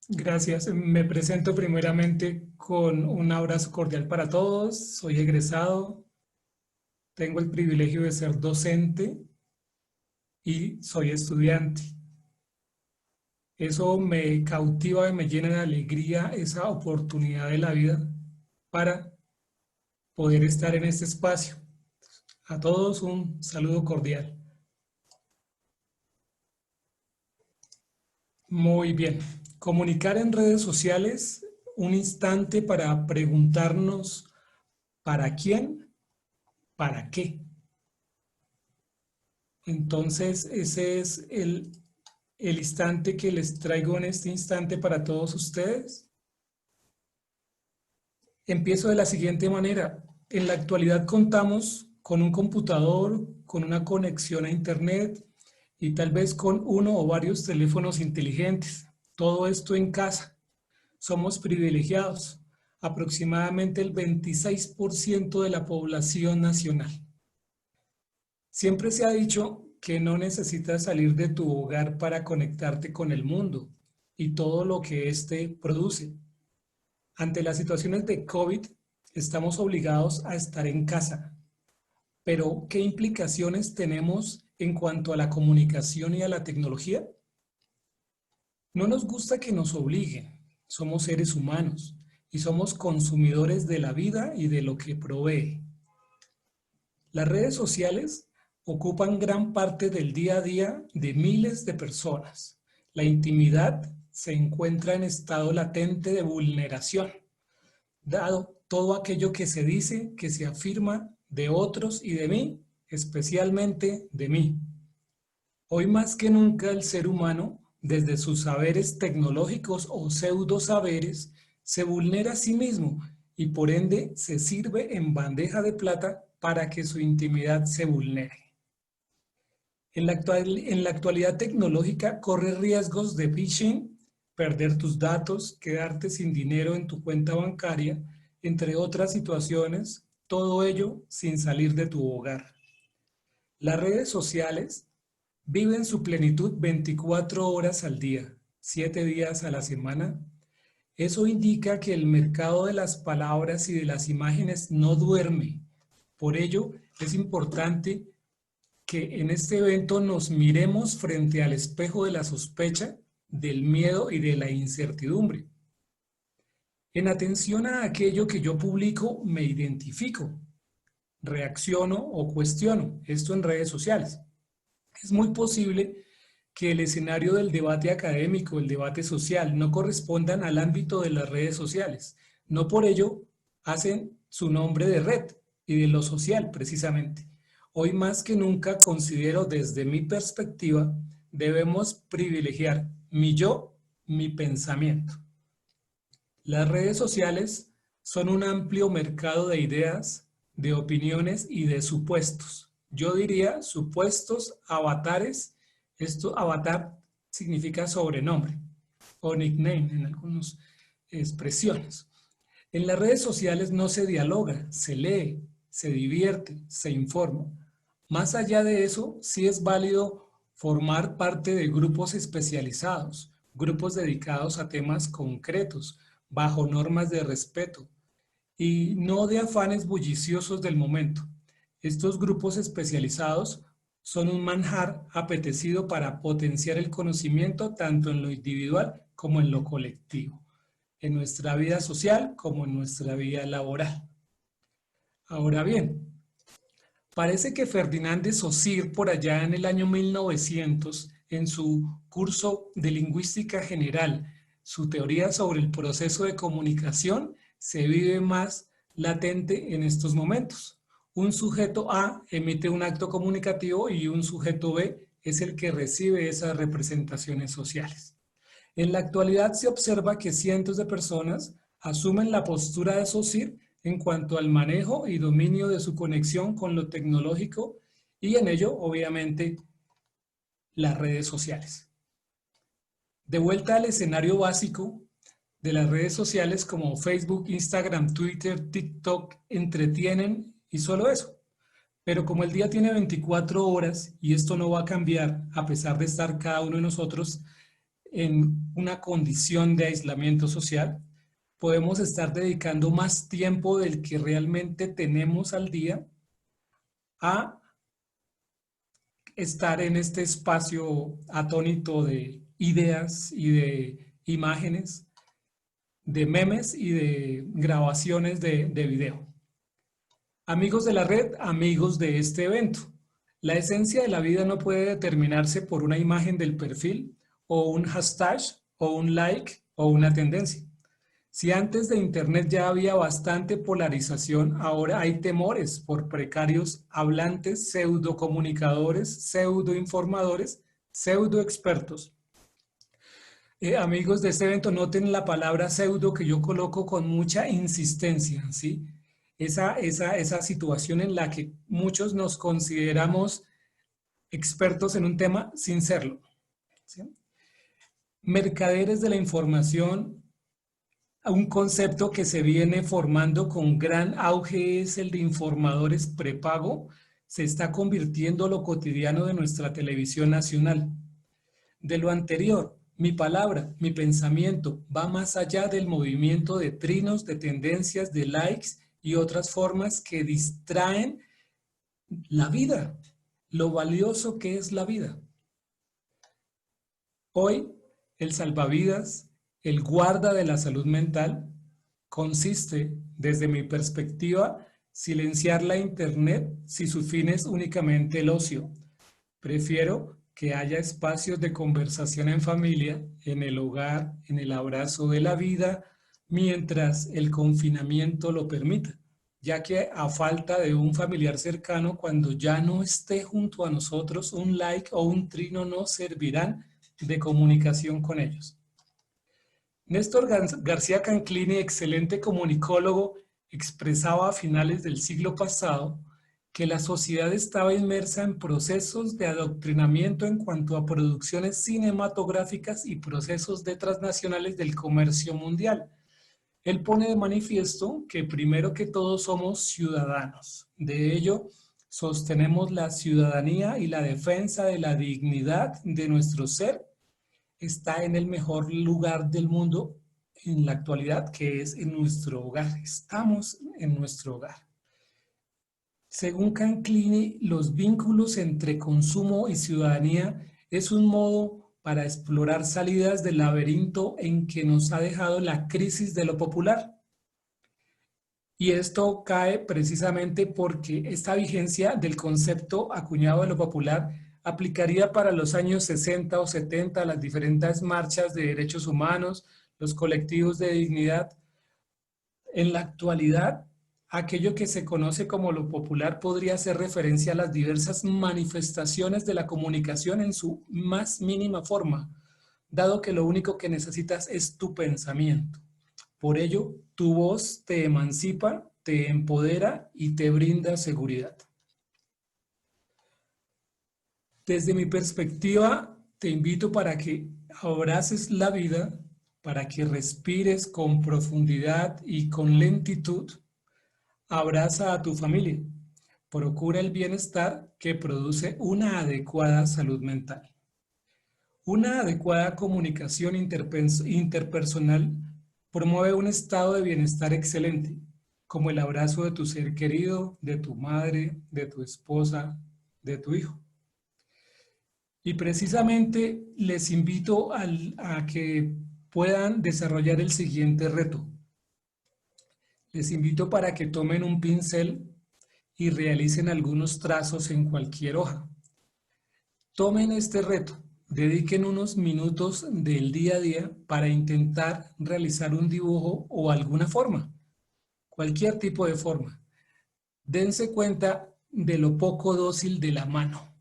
Speaker 6: Gracias. Me presento primeramente con un abrazo cordial para todos. Soy egresado, tengo el privilegio de ser docente y soy estudiante. Eso me cautiva y me llena de alegría, esa oportunidad de la vida para poder estar en este espacio. A todos un saludo cordial. Muy bien. Comunicar en redes sociales, un instante para preguntarnos ¿para quién? ¿Para qué? Entonces, ese es el instante que les traigo en este instante para todos ustedes. Empiezo de la siguiente manera. En la actualidad contamos con un computador, con una conexión a internet y tal vez con uno o varios teléfonos inteligentes. Todo esto en casa. Somos privilegiados. Aproximadamente el 26% de la población nacional. Siempre se ha dicho que no necesitas salir de tu hogar para conectarte con el mundo y todo lo que éste produce. Ante las situaciones de COVID, estamos obligados a estar en casa. Pero, ¿qué implicaciones tenemos en cuanto a la comunicación y a la tecnología? No nos gusta que nos obliguen. Somos seres humanos y somos consumidores de la vida y de lo que provee. Las redes sociales ocupan gran parte del día a día de miles de personas. La intimidad se encuentra en estado latente de vulneración, dado todo aquello que se dice, que se afirma de otros y de mí, especialmente de mí. Hoy más que nunca el ser humano, desde sus saberes tecnológicos o pseudo saberes, se vulnera a sí mismo y por ende se sirve en bandeja de plata para que su intimidad se vulnere. En la actualidad tecnológica corre riesgos de phishing, perder tus datos, quedarte sin dinero en tu cuenta bancaria, entre otras situaciones, todo ello sin salir de tu hogar. Las redes sociales viven su plenitud 24 horas al día, 7 días a la semana. Eso indica que el mercado de las palabras y de las imágenes no duerme. Por ello, es importante que en este evento nos miremos frente al espejo de la sospecha, del miedo y de la incertidumbre. En atención a aquello que yo publico, me identifico, reacciono o cuestiono, esto en redes sociales. Es muy posible que el escenario del debate académico, el debate social, no correspondan al ámbito de las redes sociales. No por ello hacen su nombre de red y de lo social, precisamente. Hoy más que nunca considero desde mi perspectiva, debemos privilegiar mi yo, mi pensamiento. Las redes sociales son un amplio mercado de ideas, de opiniones y de supuestos. Yo diría supuestos, avatares. Esto, avatar, significa sobrenombre o nickname en algunas expresiones. En las redes sociales no se dialoga, se lee, se divierte, se informa. Más allá de eso, sí es válido formar parte de grupos especializados, grupos dedicados a temas concretos, bajo normas de respeto y no de afanes bulliciosos del momento. Estos grupos especializados son un manjar apetecido para potenciar el conocimiento tanto en lo individual como en lo colectivo, en nuestra vida social como en nuestra vida laboral. Ahora bien, parece que Ferdinand de Saussure, por allá en el año 1900, en su curso de Lingüística General, su teoría sobre el proceso de comunicación se vive más latente en estos momentos. Un sujeto A emite un acto comunicativo y un sujeto B es el que recibe esas representaciones sociales. En la actualidad se observa que cientos de personas asumen la postura de Saussure en cuanto al manejo y dominio de su conexión con lo tecnológico y en ello, obviamente, las redes sociales. De vuelta al escenario básico de las redes sociales como Facebook, Instagram, Twitter, TikTok, entretienen y solo eso. Pero como el día tiene 24 horas y esto no va a cambiar a pesar de estar cada uno de nosotros en una condición de aislamiento social, podemos estar dedicando más tiempo del que realmente tenemos al día a estar en este espacio atónito de ideas y de imágenes, de memes y de grabaciones de video. Amigos de la red, amigos de este evento, la esencia de la vida no puede determinarse por una imagen del perfil o un hashtag o un like o una tendencia. Si antes de Internet ya había bastante polarización, ahora hay temores por precarios hablantes, pseudocomunicadores, pseudoinformadores, pseudoexpertos. Amigos de este evento, noten la palabra pseudo que yo coloco con mucha insistencia, ¿sí? Esa situación en la que muchos nos consideramos expertos en un tema sin serlo, ¿sí? Mercaderes de la información. Un concepto que se viene formando con gran auge es el de informadores prepago, se está convirtiendo lo cotidiano de nuestra televisión nacional. De lo anterior, mi palabra, mi pensamiento va más allá del movimiento de trinos, de tendencias, de likes y otras formas que distraen la vida, lo valioso que es la vida. Hoy, el salvavidas, el guarda de la salud mental, consiste, desde mi perspectiva, silenciar la internet si su fin es únicamente el ocio. Prefiero que haya espacios de conversación en familia, en el hogar, en el abrazo de la vida, mientras el confinamiento lo permita, ya que a falta de un familiar cercano, cuando ya no esté junto a nosotros, un like o un trino no servirán de comunicación con ellos. Néstor García Canclini, excelente comunicólogo, expresaba a finales del siglo pasado que la sociedad estaba inmersa en procesos de adoctrinamiento en cuanto a producciones cinematográficas y procesos de transnacionales del comercio mundial. Él pone de manifiesto que primero que todo somos ciudadanos. De ello, sostenemos la ciudadanía y la defensa de la dignidad de nuestro ser está en el mejor lugar del mundo en la actualidad, que es en nuestro hogar. Estamos en nuestro hogar. Según Canclini, los vínculos entre consumo y ciudadanía es un modo para explorar salidas del laberinto en que nos ha dejado la crisis de lo popular. Y esto cae precisamente porque esta vigencia del concepto acuñado de lo popular aplicaría para los años 60 o 70 las diferentes marchas de derechos humanos, los colectivos de dignidad. En la actualidad, aquello que se conoce como lo popular podría hacer referencia a las diversas manifestaciones de la comunicación en su más mínima forma, dado que lo único que necesitas es tu pensamiento. Por ello, tu voz te emancipa, te empodera y te brinda seguridad. Desde mi perspectiva, te invito para que abraces la vida, para que respires con profundidad y con lentitud. Abraza a tu familia. Procura el bienestar que produce una adecuada salud mental. Una adecuada comunicación interpersonal promueve un estado de bienestar excelente, como el abrazo de tu ser querido, de tu madre, de tu esposa, de tu hijo. Y precisamente les invito a que puedan desarrollar el siguiente reto. Les invito para que tomen un pincel y realicen algunos trazos en cualquier hoja. Tomen este reto, dediquen unos minutos del día a día para intentar realizar un dibujo o alguna forma, cualquier tipo de forma. Dense cuenta de lo poco dócil de la mano.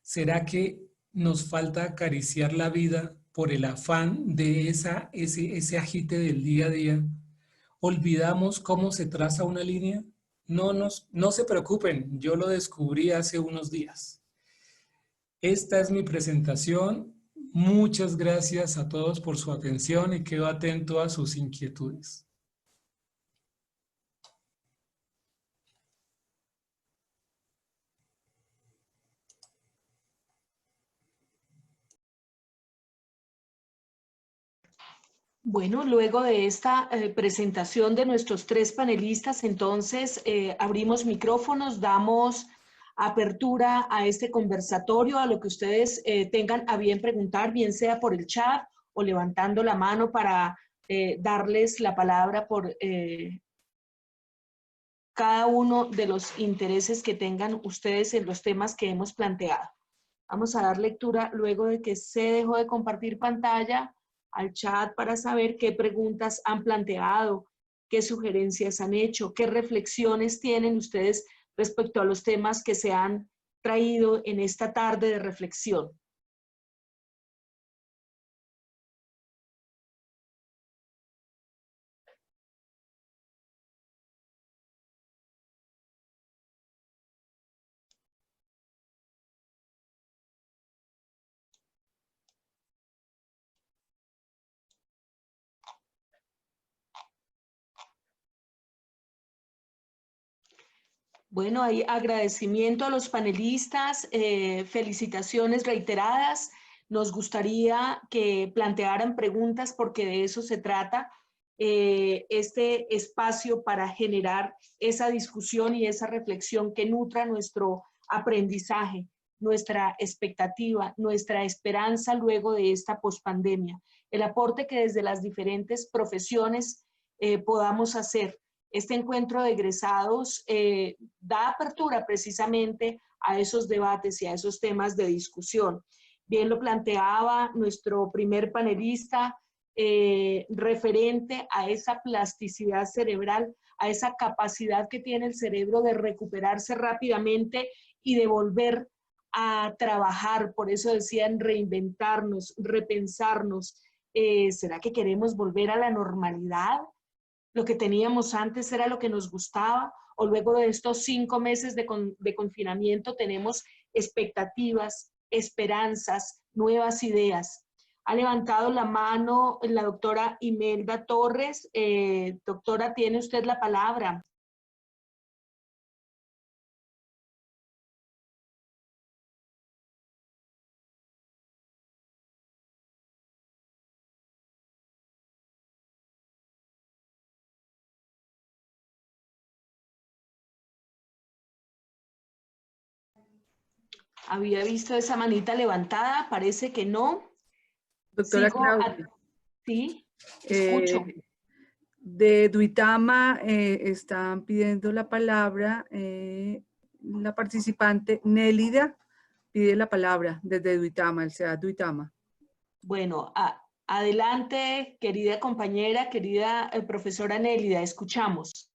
Speaker 6: ¿Será que nos falta acariciar la vida por el afán de ese agite del día a día? ¿Olvidamos cómo se traza una línea? No se preocupen, yo lo descubrí hace unos días. Esta es mi presentación. Muchas gracias a todos por su atención y quedo atento a sus inquietudes.
Speaker 3: Bueno, luego de esta presentación de nuestros tres panelistas, entonces abrimos micrófonos, damos apertura a este conversatorio, a lo que ustedes tengan a bien preguntar, bien sea por el chat o levantando la mano para darles la palabra por cada uno de los intereses que tengan ustedes en los temas que hemos planteado. Vamos a dar lectura luego de que se dejó de compartir pantalla al chat para saber qué preguntas han planteado, qué sugerencias han hecho, qué reflexiones tienen ustedes respecto a los temas que se han traído en esta tarde de reflexión. Bueno, hay agradecimiento a los panelistas, felicitaciones reiteradas. Nos gustaría que plantearan preguntas porque de eso se trata este espacio para generar esa discusión y esa reflexión que nutra nuestro aprendizaje, nuestra expectativa, nuestra esperanza luego de esta pospandemia. El aporte que desde las diferentes profesiones podamos hacer. Este encuentro de egresados da apertura precisamente a esos debates y a esos temas de discusión. Bien lo planteaba nuestro primer panelista, referente a esa plasticidad cerebral, a esa capacidad que tiene el cerebro de recuperarse rápidamente y de volver a trabajar. Por eso decían reinventarnos, repensarnos. ¿Será que queremos volver a la normalidad? ¿Lo que teníamos antes era lo que nos gustaba? ¿O luego de estos 5 meses de confinamiento tenemos expectativas, esperanzas, nuevas ideas? Ha levantado la mano la doctora Imelda Torres. Doctora, tiene usted la palabra. Había visto esa manita levantada, parece que no.
Speaker 2: Doctora
Speaker 3: Sigo
Speaker 2: Claudia.
Speaker 3: sí, escucho.
Speaker 2: De Duitama están pidiendo la palabra la participante Nélida pide la palabra desde Duitama, el SEAD Duitama.
Speaker 3: Bueno, adelante, querida compañera, querida profesora Nélida, escuchamos.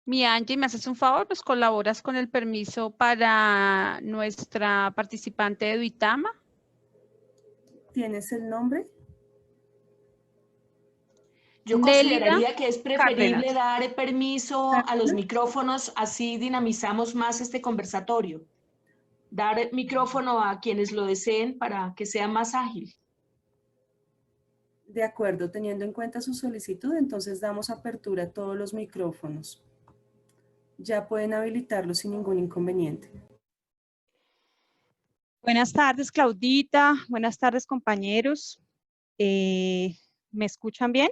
Speaker 1: Mi Angie, ¿me haces un favor? Pues colaboras con el permiso para nuestra participante de Duitama.
Speaker 7: ¿Tienes el nombre?
Speaker 3: Yo
Speaker 1: Nélida
Speaker 3: consideraría que es preferible
Speaker 1: Cárdenas.
Speaker 3: dar permiso a los micrófonos, así dinamizamos más este conversatorio. Dar micrófono a quienes lo deseen para que sea más ágil.
Speaker 7: De acuerdo, teniendo en cuenta su solicitud, entonces damos apertura a todos los micrófonos. Ya pueden habilitarlos sin ningún inconveniente.
Speaker 8: Buenas tardes, Claudita. Buenas tardes, compañeros. ¿Me escuchan bien?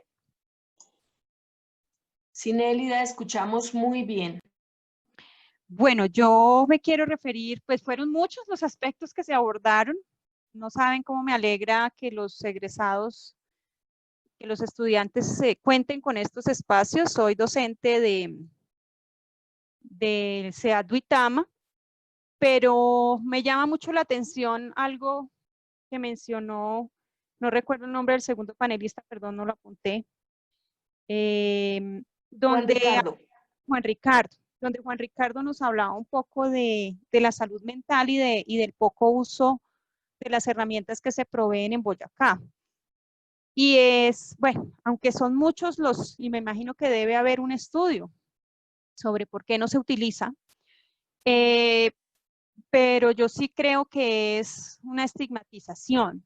Speaker 3: Sí, Nélida, escuchamos muy bien.
Speaker 8: Bueno, yo me quiero referir, pues fueron muchos los aspectos que se abordaron. No saben cómo me alegra que los egresados, que los estudiantes se cuenten con estos espacios. Soy docente de SEAD Duitama, pero me llama mucho la atención algo que mencionó, no recuerdo el nombre del segundo panelista, perdón, no lo apunté, donde Juan Ricardo nos hablaba un poco de la salud mental y del poco uso de las herramientas que se proveen en Boyacá. Y bueno, aunque son muchos y me imagino que debe haber un estudio sobre por qué no se utiliza, pero yo sí creo que es una estigmatización.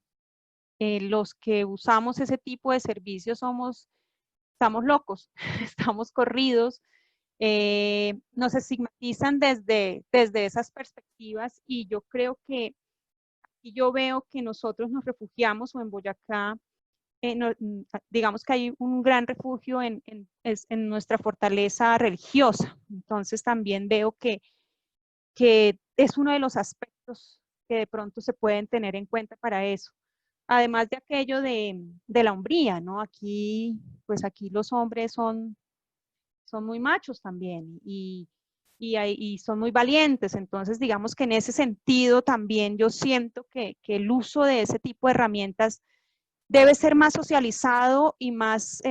Speaker 8: Los que usamos ese tipo de servicios estamos locos, estamos corridos, nos estigmatizan desde esas perspectivas y yo creo que, y yo veo que nosotros nos refugiamos o en Boyacá, digamos que hay un gran refugio en nuestra fortaleza religiosa. Entonces también veo que es uno de los aspectos que de pronto se pueden tener en cuenta para eso. Además de aquello de la hombría, ¿no? Aquí, pues aquí los hombres son muy machos también y son muy valientes. Entonces, digamos que en ese sentido también yo siento que el uso de ese tipo de herramientas debe ser más socializado y más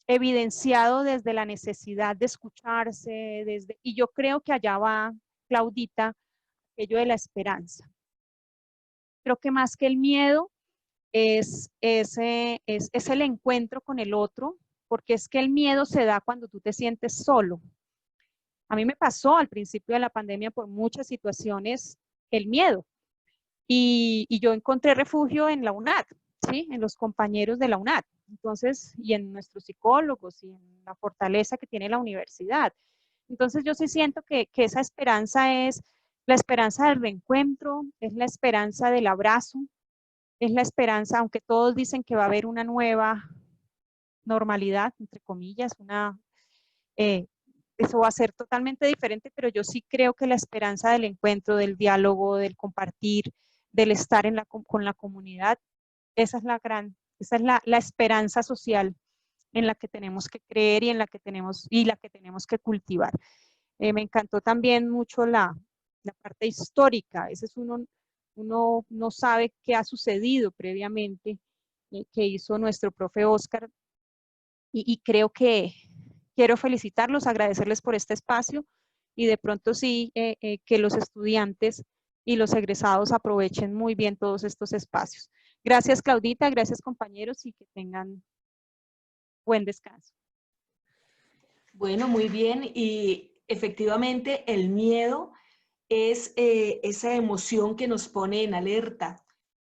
Speaker 8: evidenciado desde la necesidad de escucharse, y yo creo que allá va, Claudita, aquello de la esperanza. Creo que más que el miedo, es el encuentro con el otro, porque es que el miedo se da cuando tú te sientes solo. A mí me pasó al principio de la pandemia por muchas situaciones el miedo, y yo encontré refugio en la UNAD, ¿sí? En los compañeros de la UNAD, entonces, y en nuestros psicólogos y en la fortaleza que tiene la universidad. Entonces yo sí siento que esa esperanza es la esperanza del reencuentro, es la esperanza del abrazo, es la esperanza, aunque todos dicen que va a haber una nueva normalidad, entre comillas, eso va a ser totalmente diferente, pero yo sí creo que la esperanza del encuentro, del diálogo, del compartir, del estar con la comunidad, esa es la esperanza social en la que tenemos que creer y en la que tenemos que cultivar. Me encantó también mucho la parte histórica. A veces uno no sabe qué ha sucedido previamente, que hizo nuestro profe Oscar, y creo que quiero felicitarlos, agradecerles por este espacio, y de pronto sí, que los estudiantes y los egresados aprovechen muy bien todos estos espacios. Gracias, Claudita, gracias, compañeros, y que tengan buen descanso.
Speaker 3: Bueno, muy bien, y efectivamente el miedo es esa emoción que nos pone en alerta.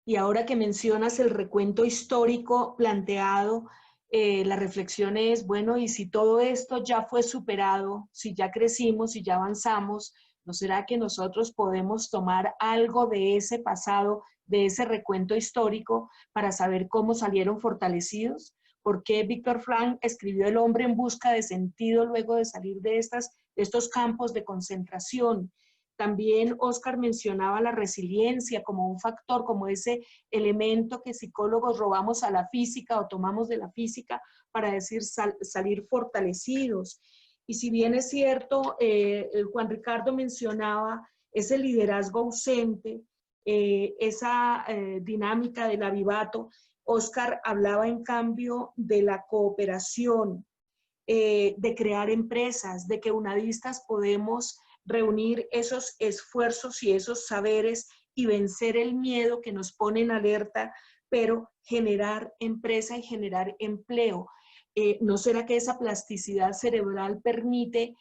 Speaker 3: Y ahora que mencionas el recuento histórico planteado, la reflexión es, bueno, y si todo esto ya fue superado, si ya crecimos, si ya avanzamos, ¿no será que nosotros podemos tomar algo de ese pasado, de ese recuento histórico, para saber cómo salieron fortalecidos? ¿Por qué Víctor Frank escribió El hombre en busca de sentido luego de salir de estos campos de concentración? También Oscar mencionaba la resiliencia como un factor, como ese elemento que psicólogos robamos a la física o tomamos de la física para decir salir fortalecidos. Y si bien es cierto, Juan Ricardo mencionaba ese liderazgo ausente, esa dinámica del avivato, Oscar hablaba en cambio de la cooperación, de crear empresas, de que unadistas podemos reunir esos esfuerzos y esos saberes y vencer el miedo que nos pone en alerta, pero generar empresa y generar empleo. ¿No será que esa plasticidad cerebral permite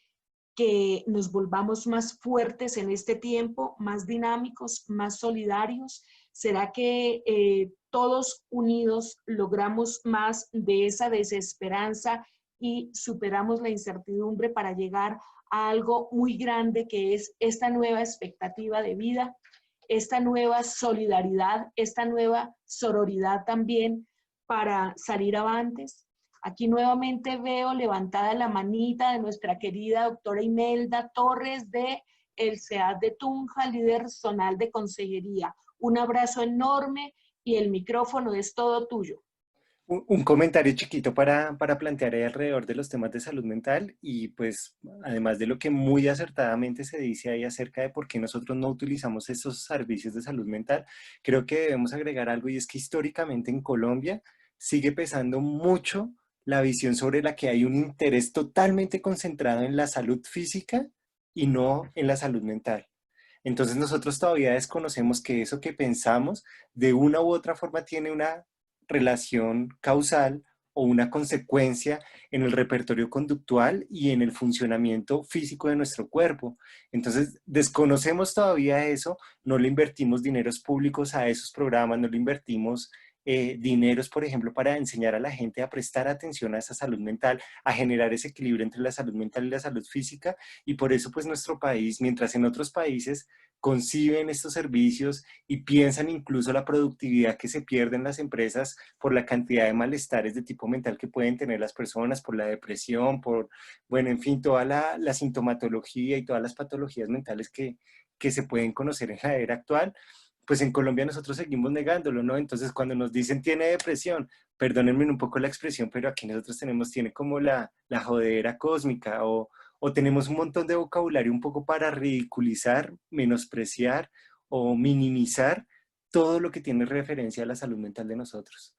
Speaker 3: que nos volvamos más fuertes en este tiempo, más dinámicos, más solidarios? ¿Será que todos unidos logramos más de esa desesperanza y superamos la incertidumbre para llegar a algo muy grande, que es esta nueva expectativa de vida, esta nueva solidaridad, esta nueva sororidad también para salir avantes? Aquí nuevamente veo levantada la manita de nuestra querida doctora Imelda Torres de el CEAD de Tunja, líder zonal de consejería. Un abrazo enorme y el micrófono es todo tuyo.
Speaker 5: Un comentario chiquito para plantear ahí alrededor de los temas de salud mental, y pues además de lo que muy acertadamente se dice ahí acerca de por qué nosotros no utilizamos esos servicios de salud mental, creo que debemos agregar algo, y es que históricamente en Colombia sigue pesando mucho la visión sobre la que hay un interés totalmente concentrado en la salud física y no en la salud mental. Entonces nosotros todavía desconocemos que eso que pensamos de una u otra forma tiene una relación causal o una consecuencia en el repertorio conductual y en el funcionamiento físico de nuestro cuerpo. Entonces, desconocemos todavía eso, no le invertimos dineros públicos a esos programas, no le invertimos dineros, por ejemplo, para enseñar a la gente a prestar atención a esa salud mental, a generar ese equilibrio entre la salud mental y la salud física, y por eso pues nuestro país, mientras en otros países conciben estos servicios y piensan incluso la productividad que se pierde en las empresas por la cantidad de malestares de tipo mental que pueden tener las personas, por la depresión, por, bueno, en fin, toda la sintomatología y todas las patologías mentales que se pueden conocer en la era actual, pues en Colombia nosotros seguimos negándolo, ¿no? Entonces cuando nos dicen tiene depresión, perdónenme un poco la expresión, pero aquí nosotros tiene como la jodedera cósmica, o tenemos un montón de vocabulario un poco para ridiculizar, menospreciar o minimizar todo lo que tiene referencia a la salud mental de nosotros.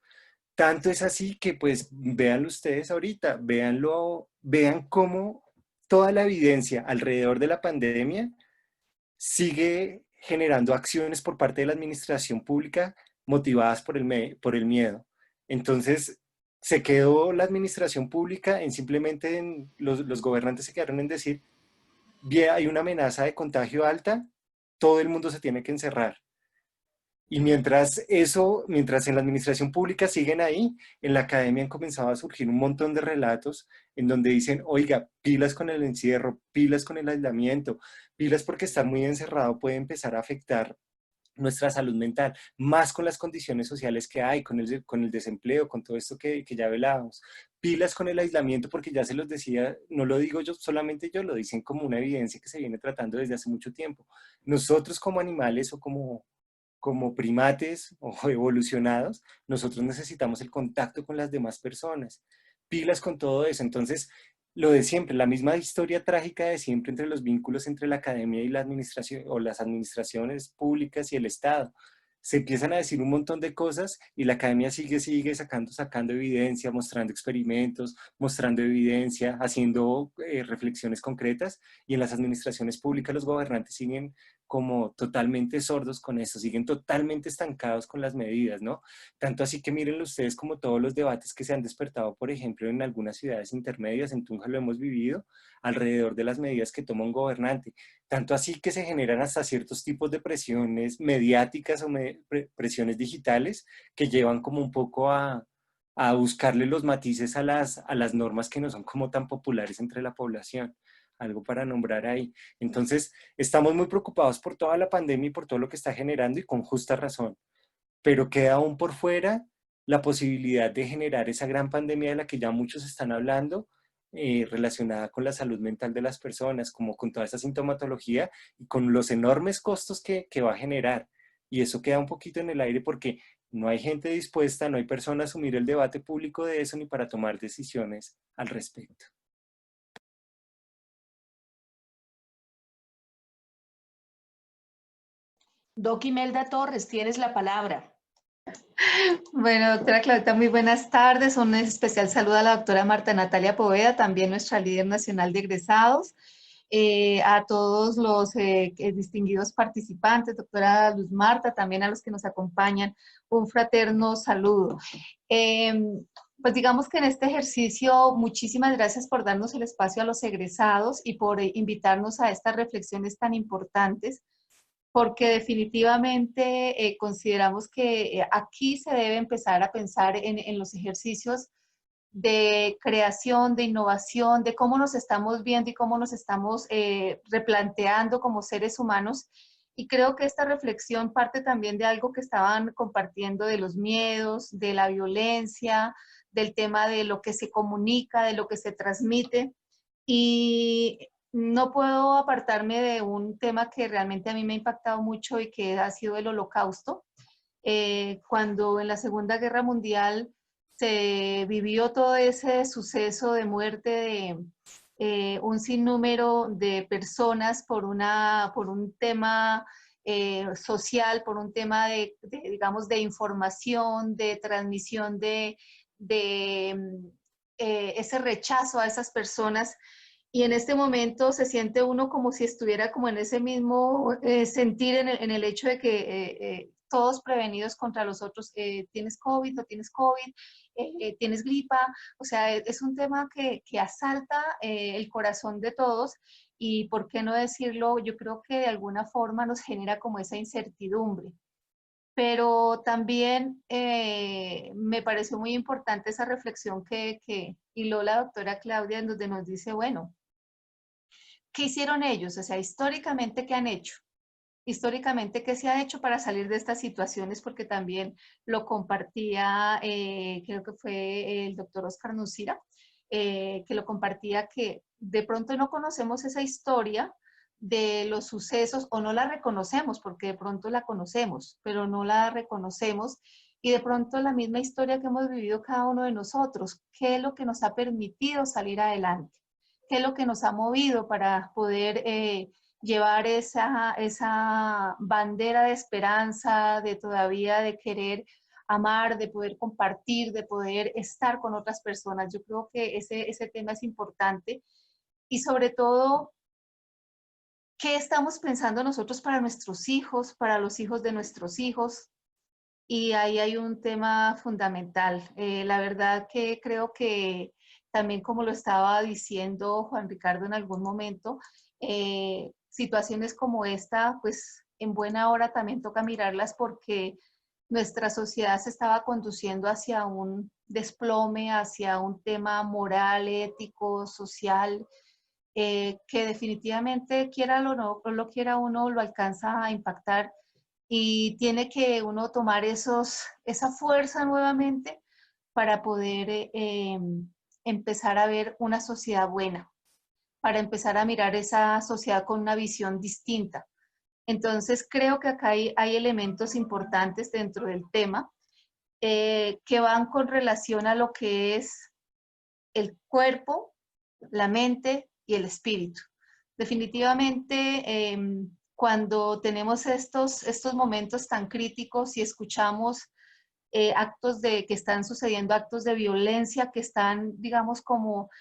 Speaker 5: Tanto es así que pues véanlo ustedes ahorita, vean cómo toda la evidencia alrededor de la pandemia sigue generando acciones por parte de la administración pública motivadas por el miedo. Entonces, se quedó la administración pública en simplemente, los gobernantes se quedaron en decir, bien, hay una amenaza de contagio alta, todo el mundo se tiene que encerrar. Y mientras en la administración pública siguen ahí, en la academia han comenzado a surgir un montón de relatos en donde dicen, oiga, pilas con el encierro, pilas con el aislamiento, pilas porque estar muy encerrado puede empezar a afectar nuestra salud mental, más con las condiciones sociales que hay, con el desempleo, con todo esto que ya velábamos. Pilas con el aislamiento, porque ya se los decía, no lo digo yo, solamente yo, lo dicen como una evidencia que se viene tratando desde hace mucho tiempo. Nosotros como animales o como primates o evolucionados, nosotros necesitamos el contacto con las demás personas. Pilas con todo eso. Entonces, lo de siempre, la misma historia trágica de siempre entre los vínculos entre la academia y la administración, o las administraciones públicas y el Estado. Se empiezan a decir un montón de cosas y la academia sigue sacando evidencia, mostrando experimentos, mostrando evidencia, haciendo reflexiones concretas, y en las administraciones públicas los gobernantes siguen como totalmente sordos con eso, siguen totalmente estancados con las medidas, ¿no? Tanto así que miren ustedes como todos los debates que se han despertado, por ejemplo, en algunas ciudades intermedias, en Tunja lo hemos vivido, alrededor de las medidas que toma un gobernante. Tanto así que se generan hasta ciertos tipos de presiones mediáticas o presiones digitales que llevan como un poco a buscarle los matices a las normas que no son como tan populares entre la población. Algo para nombrar ahí. Entonces, estamos muy preocupados por toda la pandemia y por todo lo que está generando, y con justa razón. Pero queda aún por fuera la posibilidad de generar esa gran pandemia de la que ya muchos están hablando, relacionada con la salud mental de las personas, como con toda esa sintomatología y con los enormes costos que va a generar. Y eso queda un poquito en el aire porque no hay gente dispuesta, no hay personas a asumir el debate público de eso ni para tomar decisiones al respecto.
Speaker 3: Doc Imelda Torres, tienes la palabra.
Speaker 9: Bueno, doctora Claudita, muy buenas tardes. Un especial saludo a la doctora Marta Natalia Poveda, también nuestra líder nacional de egresados. A todos los distinguidos participantes, doctora Luz Marta, también a los que nos acompañan, un fraterno saludo. Pues digamos que en este ejercicio, muchísimas gracias por darnos el espacio a los egresados y por invitarnos a estas reflexiones tan importantes, porque definitivamente consideramos que aquí se debe empezar a pensar en los ejercicios de creación, de innovación, de cómo nos estamos viendo y cómo nos estamos replanteando como seres humanos. Y creo que esta reflexión parte también de algo que estaban compartiendo, de los miedos, de la violencia, del tema de lo que se comunica, de lo que se transmite. Y no puedo apartarme de un tema que realmente a mí me ha impactado mucho y que ha sido el Holocausto. Cuando en la Segunda Guerra Mundial se vivió todo ese suceso de muerte de un sinnúmero de personas por un tema social, por un tema digamos, de información, de transmisión de ese rechazo a esas personas. Y en este momento se siente uno como si estuviera como en ese mismo sentir en el hecho de que todos prevenidos contra los otros, tienes COVID, no tienes COVID, tienes gripa, o sea, es un tema que asalta el corazón de todos, y por qué no decirlo, yo creo que de alguna forma nos genera como esa incertidumbre. Pero también me pareció muy importante esa reflexión que hiló la doctora Claudia, en donde nos dice, bueno, ¿qué hicieron ellos? O sea, históricamente, ¿qué han hecho? Históricamente, ¿qué se ha hecho para salir de estas situaciones? Porque también lo compartía, creo que fue el doctor Oscar Nucira, que lo compartía, que de pronto no conocemos esa historia de los sucesos, o no la reconocemos, porque de pronto la conocemos, pero no la reconocemos, y de pronto la misma historia que hemos vivido cada uno de nosotros, ¿qué es lo que nos ha permitido salir adelante? ¿Qué es lo que nos ha movido para poder llevar esa bandera de esperanza, de todavía de querer amar, de poder compartir, de poder estar con otras personas? Yo creo que ese tema es importante. Y sobre todo, ¿qué estamos pensando nosotros para nuestros hijos, para los hijos de nuestros hijos? Y ahí hay un tema fundamental. La verdad que creo que también, como lo estaba diciendo Juan Ricardo en algún momento, situaciones como esta, pues en buena hora también toca mirarlas, porque nuestra sociedad se estaba conduciendo hacia un desplome, hacia un tema moral, ético, social, que definitivamente, quiera o no, o lo quiera uno, lo alcanza a impactar, y tiene que uno tomar esa fuerza nuevamente para poder empezar a ver una sociedad buena, para empezar a mirar esa sociedad con una visión distinta. Entonces creo que acá hay elementos importantes dentro del tema, que van con relación a lo que es el cuerpo, la mente y el espíritu. Definitivamente, cuando tenemos estos momentos tan críticos y escuchamos que están sucediendo actos de violencia que están, digamos, como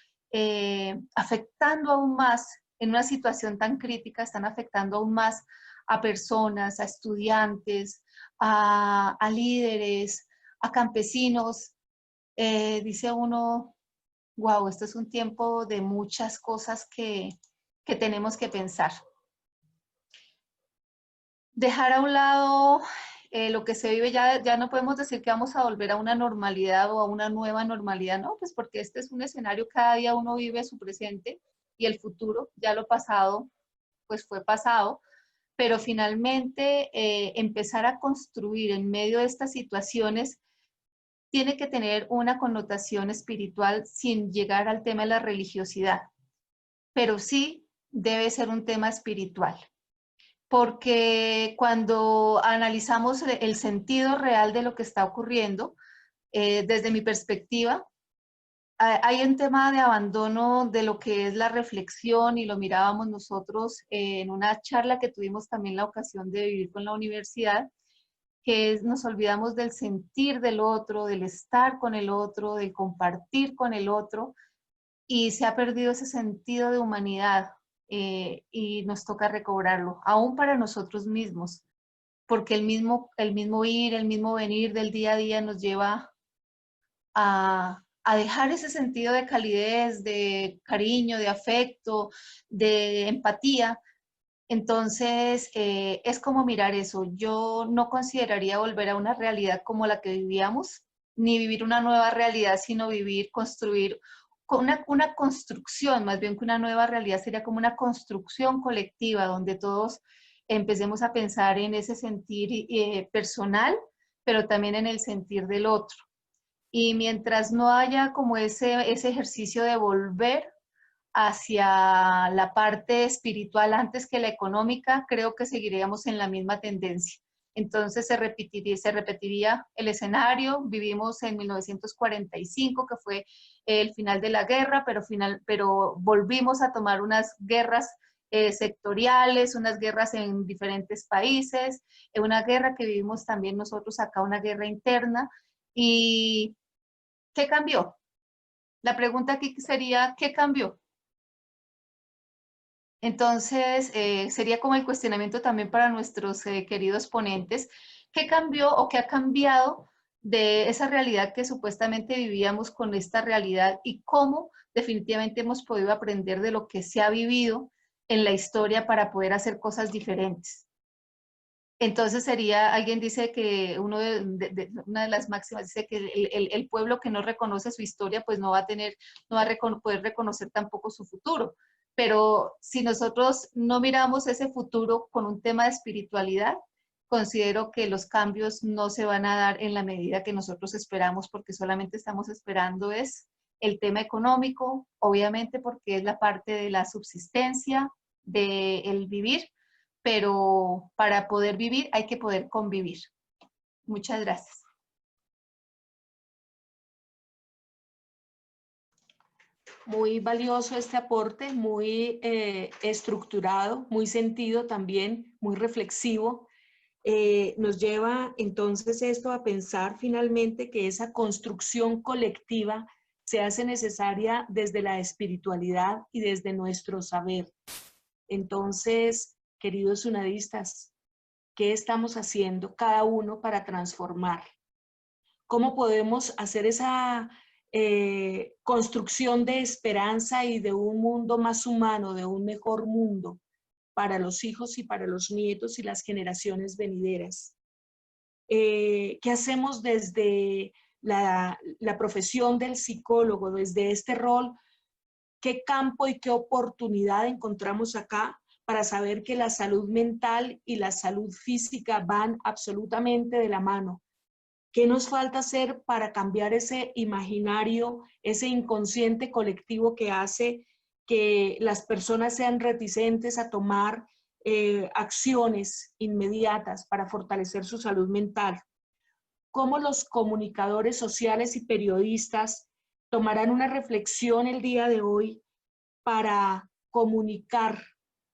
Speaker 9: afectando aún más, en una situación tan crítica, están afectando aún más a personas, a estudiantes, a líderes, a campesinos. Dice uno, wow, esto es un tiempo de muchas cosas que tenemos que pensar. Dejar a un lado lo que se vive, ya no podemos decir que vamos a volver a una normalidad o a una nueva normalidad, ¿no? Pues porque este es un escenario, cada día uno vive su presente y el futuro, ya lo pasado, pues fue pasado, pero finalmente empezar a construir en medio de estas situaciones tiene que tener una connotación espiritual sin llegar al tema de la religiosidad, pero sí debe ser un tema espiritual, porque cuando analizamos el sentido real de lo que está ocurriendo, desde mi perspectiva, hay un tema de abandono de lo que es la reflexión, y lo mirábamos nosotros en una charla que tuvimos también la ocasión de vivir con la universidad, que nos olvidamos del sentir del otro, del estar con el otro, del compartir con el otro, y se ha perdido ese sentido de humanidad, y nos toca recobrarlo, aún para nosotros mismos, porque el mismo ir, el mismo venir del día a día nos lleva a dejar ese sentido de calidez, de cariño, de afecto, de empatía. Entonces, es como mirar eso. Yo no consideraría volver a una realidad como la que vivíamos, ni vivir una nueva realidad, sino vivir, construir una construcción, más bien que una nueva realidad sería como una construcción colectiva, donde todos empecemos a pensar en ese sentir personal, pero también en el sentir del otro. Y mientras no haya como ese ejercicio de volver hacia la parte espiritual antes que la económica, creo que seguiríamos en la misma tendencia. Entonces se repetiría el escenario. Vivimos en 1945, que fue el final de la guerra, pero volvimos a tomar unas guerras sectoriales, unas guerras en diferentes países, una guerra que vivimos también nosotros acá, una guerra interna. ¿Y qué cambió? La pregunta aquí sería, ¿qué cambió? Entonces, sería como el cuestionamiento también para nuestros queridos ponentes. ¿Qué cambió o qué ha cambiado de esa realidad que supuestamente vivíamos con esta realidad, y cómo definitivamente hemos podido aprender de lo que se ha vivido en la historia para poder hacer cosas diferentes? Entonces alguien dice que una de las máximas dice que el pueblo que no reconoce su historia, pues no va a poder reconocer tampoco su futuro. Pero si nosotros no miramos ese futuro con un tema de espiritualidad, considero que los cambios no se van a dar en la medida que nosotros esperamos, porque solamente estamos esperando es el tema económico, obviamente porque es la parte de la subsistencia, del vivir, pero para poder vivir hay que poder convivir. Muchas gracias.
Speaker 3: Muy valioso este aporte, muy estructurado, muy sentido también, muy reflexivo. Nos lleva entonces esto a pensar finalmente que esa construcción colectiva se hace necesaria desde la espiritualidad y desde nuestro saber. Entonces, queridos sunadistas, ¿Qué estamos haciendo cada uno para transformar? ¿Cómo podemos hacer esa construcción de esperanza y de un mundo más humano, de un mejor mundo para los hijos y para los nietos y las generaciones venideras? ¿Qué hacemos desde la profesión del psicólogo, desde este rol? ¿Qué campo y qué oportunidad encontramos acá para saber que la salud mental y la salud física van absolutamente de la mano? ¿Qué nos falta hacer para cambiar ese imaginario, ese inconsciente colectivo que hace que las personas sean reticentes a tomar acciones inmediatas para fortalecer su salud mental? ¿Cómo los comunicadores sociales y periodistas tomarán una reflexión el día de hoy para comunicar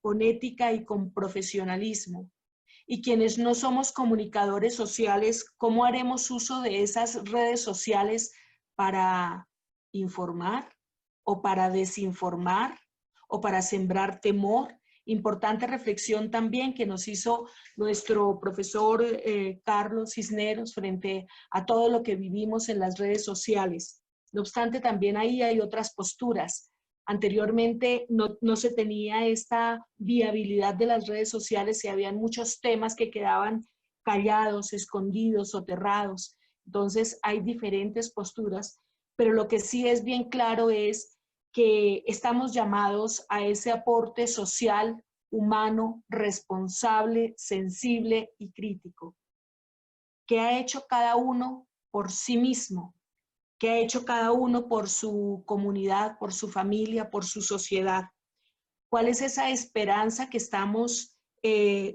Speaker 3: con ética y con profesionalismo? Y quienes no somos comunicadores sociales, ¿cómo haremos uso de esas redes sociales para informar o para desinformar o para sembrar temor? Importante reflexión también que nos hizo nuestro profesor Carlos Cisneros frente a todo lo que vivimos en las redes sociales. No obstante, también ahí hay otras posturas. Anteriormente no se tenía esta viabilidad de las redes sociales y habían muchos temas que quedaban callados, escondidos, soterrados. Entonces hay diferentes posturas, pero lo que sí es bien claro es que estamos llamados a ese aporte social, humano, responsable, sensible y crítico. ¿Qué ha hecho cada uno por sí mismo? ¿Qué ha hecho cada uno por su comunidad, por su familia, por su sociedad? ¿Cuál es esa esperanza que estamos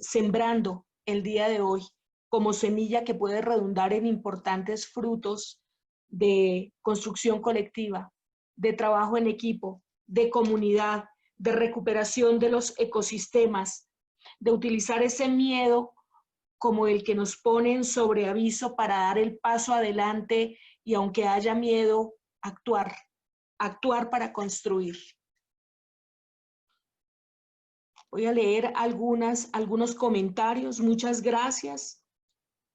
Speaker 3: sembrando el día de hoy como semilla que puede redundar en importantes frutos de construcción colectiva, de trabajo en equipo, de comunidad, de recuperación de los ecosistemas, de utilizar ese miedo como el que nos pone en sobreaviso para dar el paso adelante y aunque haya miedo, actuar para construir? Voy a leer algunos comentarios. Muchas gracias.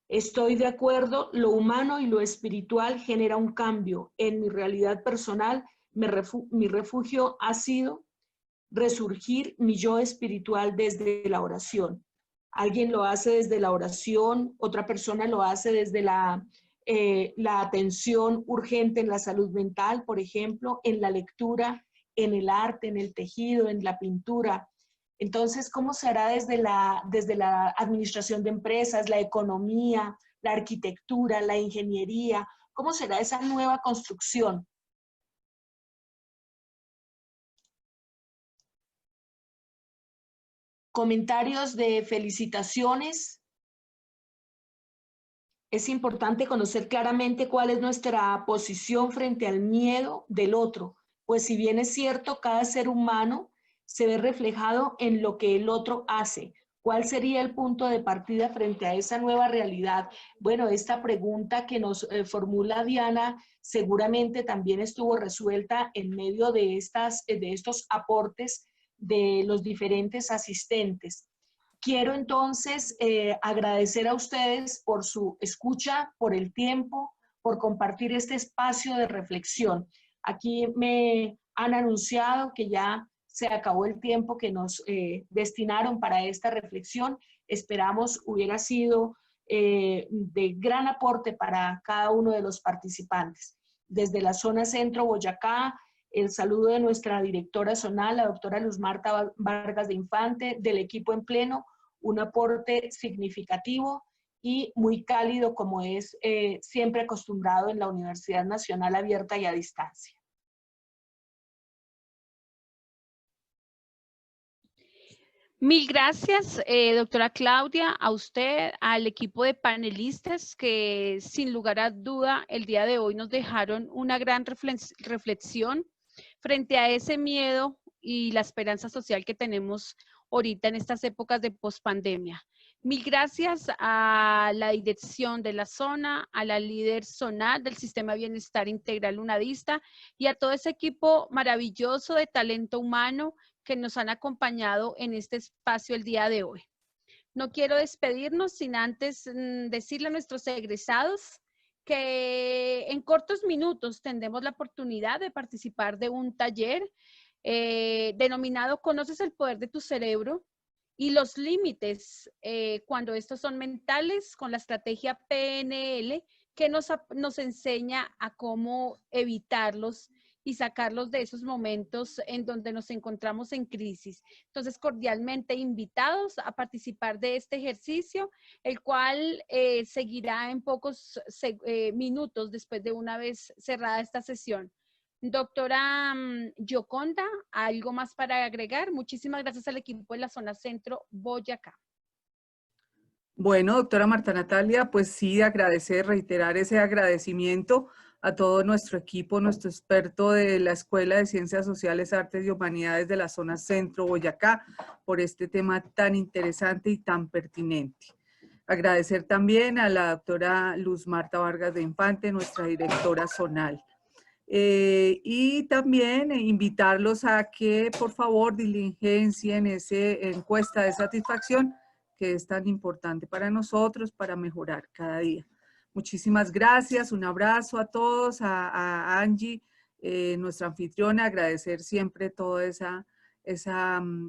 Speaker 3: Estoy de acuerdo, lo humano y lo espiritual genera un cambio. En mi realidad personal, mi refugio ha sido resurgir mi yo espiritual desde la oración. Alguien lo hace desde la oración, otra persona lo hace desde la atención urgente en la salud mental, por ejemplo, en la lectura, en el arte, en el tejido, en la pintura. Entonces, ¿cómo se hará desde la administración de empresas, la economía, la arquitectura, la ingeniería? ¿Cómo será esa nueva construcción? Comentarios de felicitaciones. Es importante conocer claramente cuál es nuestra posición frente al miedo del otro, pues si bien es cierto, cada ser humano se ve reflejado en lo que el otro hace. ¿Cuál sería el punto de partida frente a esa nueva realidad? Bueno, esta pregunta que nos formula Diana seguramente también estuvo resuelta en medio de estos aportes de los diferentes asistentes. Quiero entonces agradecer a ustedes por su escucha, por el tiempo, por compartir este espacio de reflexión. Aquí me han anunciado que ya se acabó el tiempo que nos destinaron para esta reflexión. Esperamos hubiera sido de gran aporte para cada uno de los participantes. Desde la zona centro Boyacá, el saludo de nuestra directora zonal, la doctora Luz Marta Vargas de Infante, del equipo en pleno, un aporte significativo y muy cálido como es siempre acostumbrado en la Universidad Nacional Abierta y a Distancia.
Speaker 1: Mil gracias, doctora Claudia, a usted, al equipo de panelistas que sin lugar a duda el día de hoy nos dejaron una gran reflexión frente a ese miedo y la esperanza social que tenemos ahorita en estas épocas de pospandemia. Mil gracias a la dirección de la zona, a la líder zonal del Sistema de Bienestar Integral Unadista y a todo ese equipo maravilloso de talento humano que nos han acompañado en este espacio el día de hoy. No quiero despedirnos sin antes decirle a nuestros egresados que en cortos minutos tendremos la oportunidad de participar de un taller denominado ¿Conoces el poder de tu cerebro y los límites cuando estos son mentales con la estrategia PNL que nos enseña a cómo evitarlos y sacarlos de esos momentos en donde nos encontramos en crisis? Entonces, cordialmente invitados a participar de este ejercicio, el cual seguirá en pocos minutos después de una vez cerrada esta sesión. Doctora Gioconda, ¿algo más para agregar? Muchísimas gracias al equipo de la zona centro Boyacá.
Speaker 2: Bueno, doctora Marta Natalia, pues sí, agradecer, reiterar ese agradecimiento a todo nuestro equipo, nuestro experto de la Escuela de Ciencias Sociales, Artes y Humanidades de la zona centro Boyacá, por este tema tan interesante y tan pertinente. Agradecer también a la doctora Luz Marta Vargas de Infante, nuestra directora zonal. Y también invitarlos a que por favor diligencien esa encuesta de satisfacción que es tan importante para nosotros para mejorar cada día. Muchísimas gracias, un abrazo a todos, a Angie, nuestra anfitriona, agradecer siempre toda esa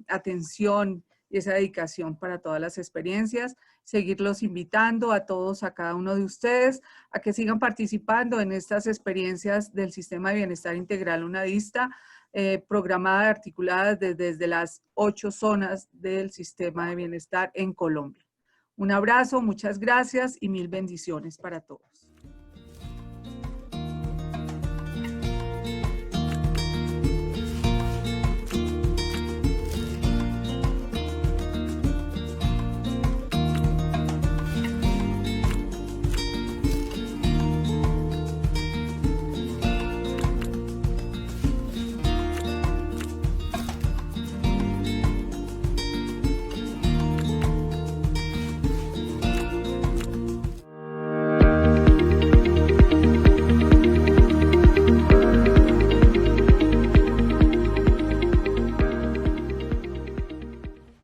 Speaker 2: atención y esa dedicación para todas las experiencias. Seguirlos invitando a todos, a cada uno de ustedes, a que sigan participando en estas experiencias del Sistema de Bienestar Integral UNADISTA, programada y articulada desde las 8 zonas del Sistema de Bienestar en Colombia. Un abrazo, muchas gracias y mil bendiciones para todos.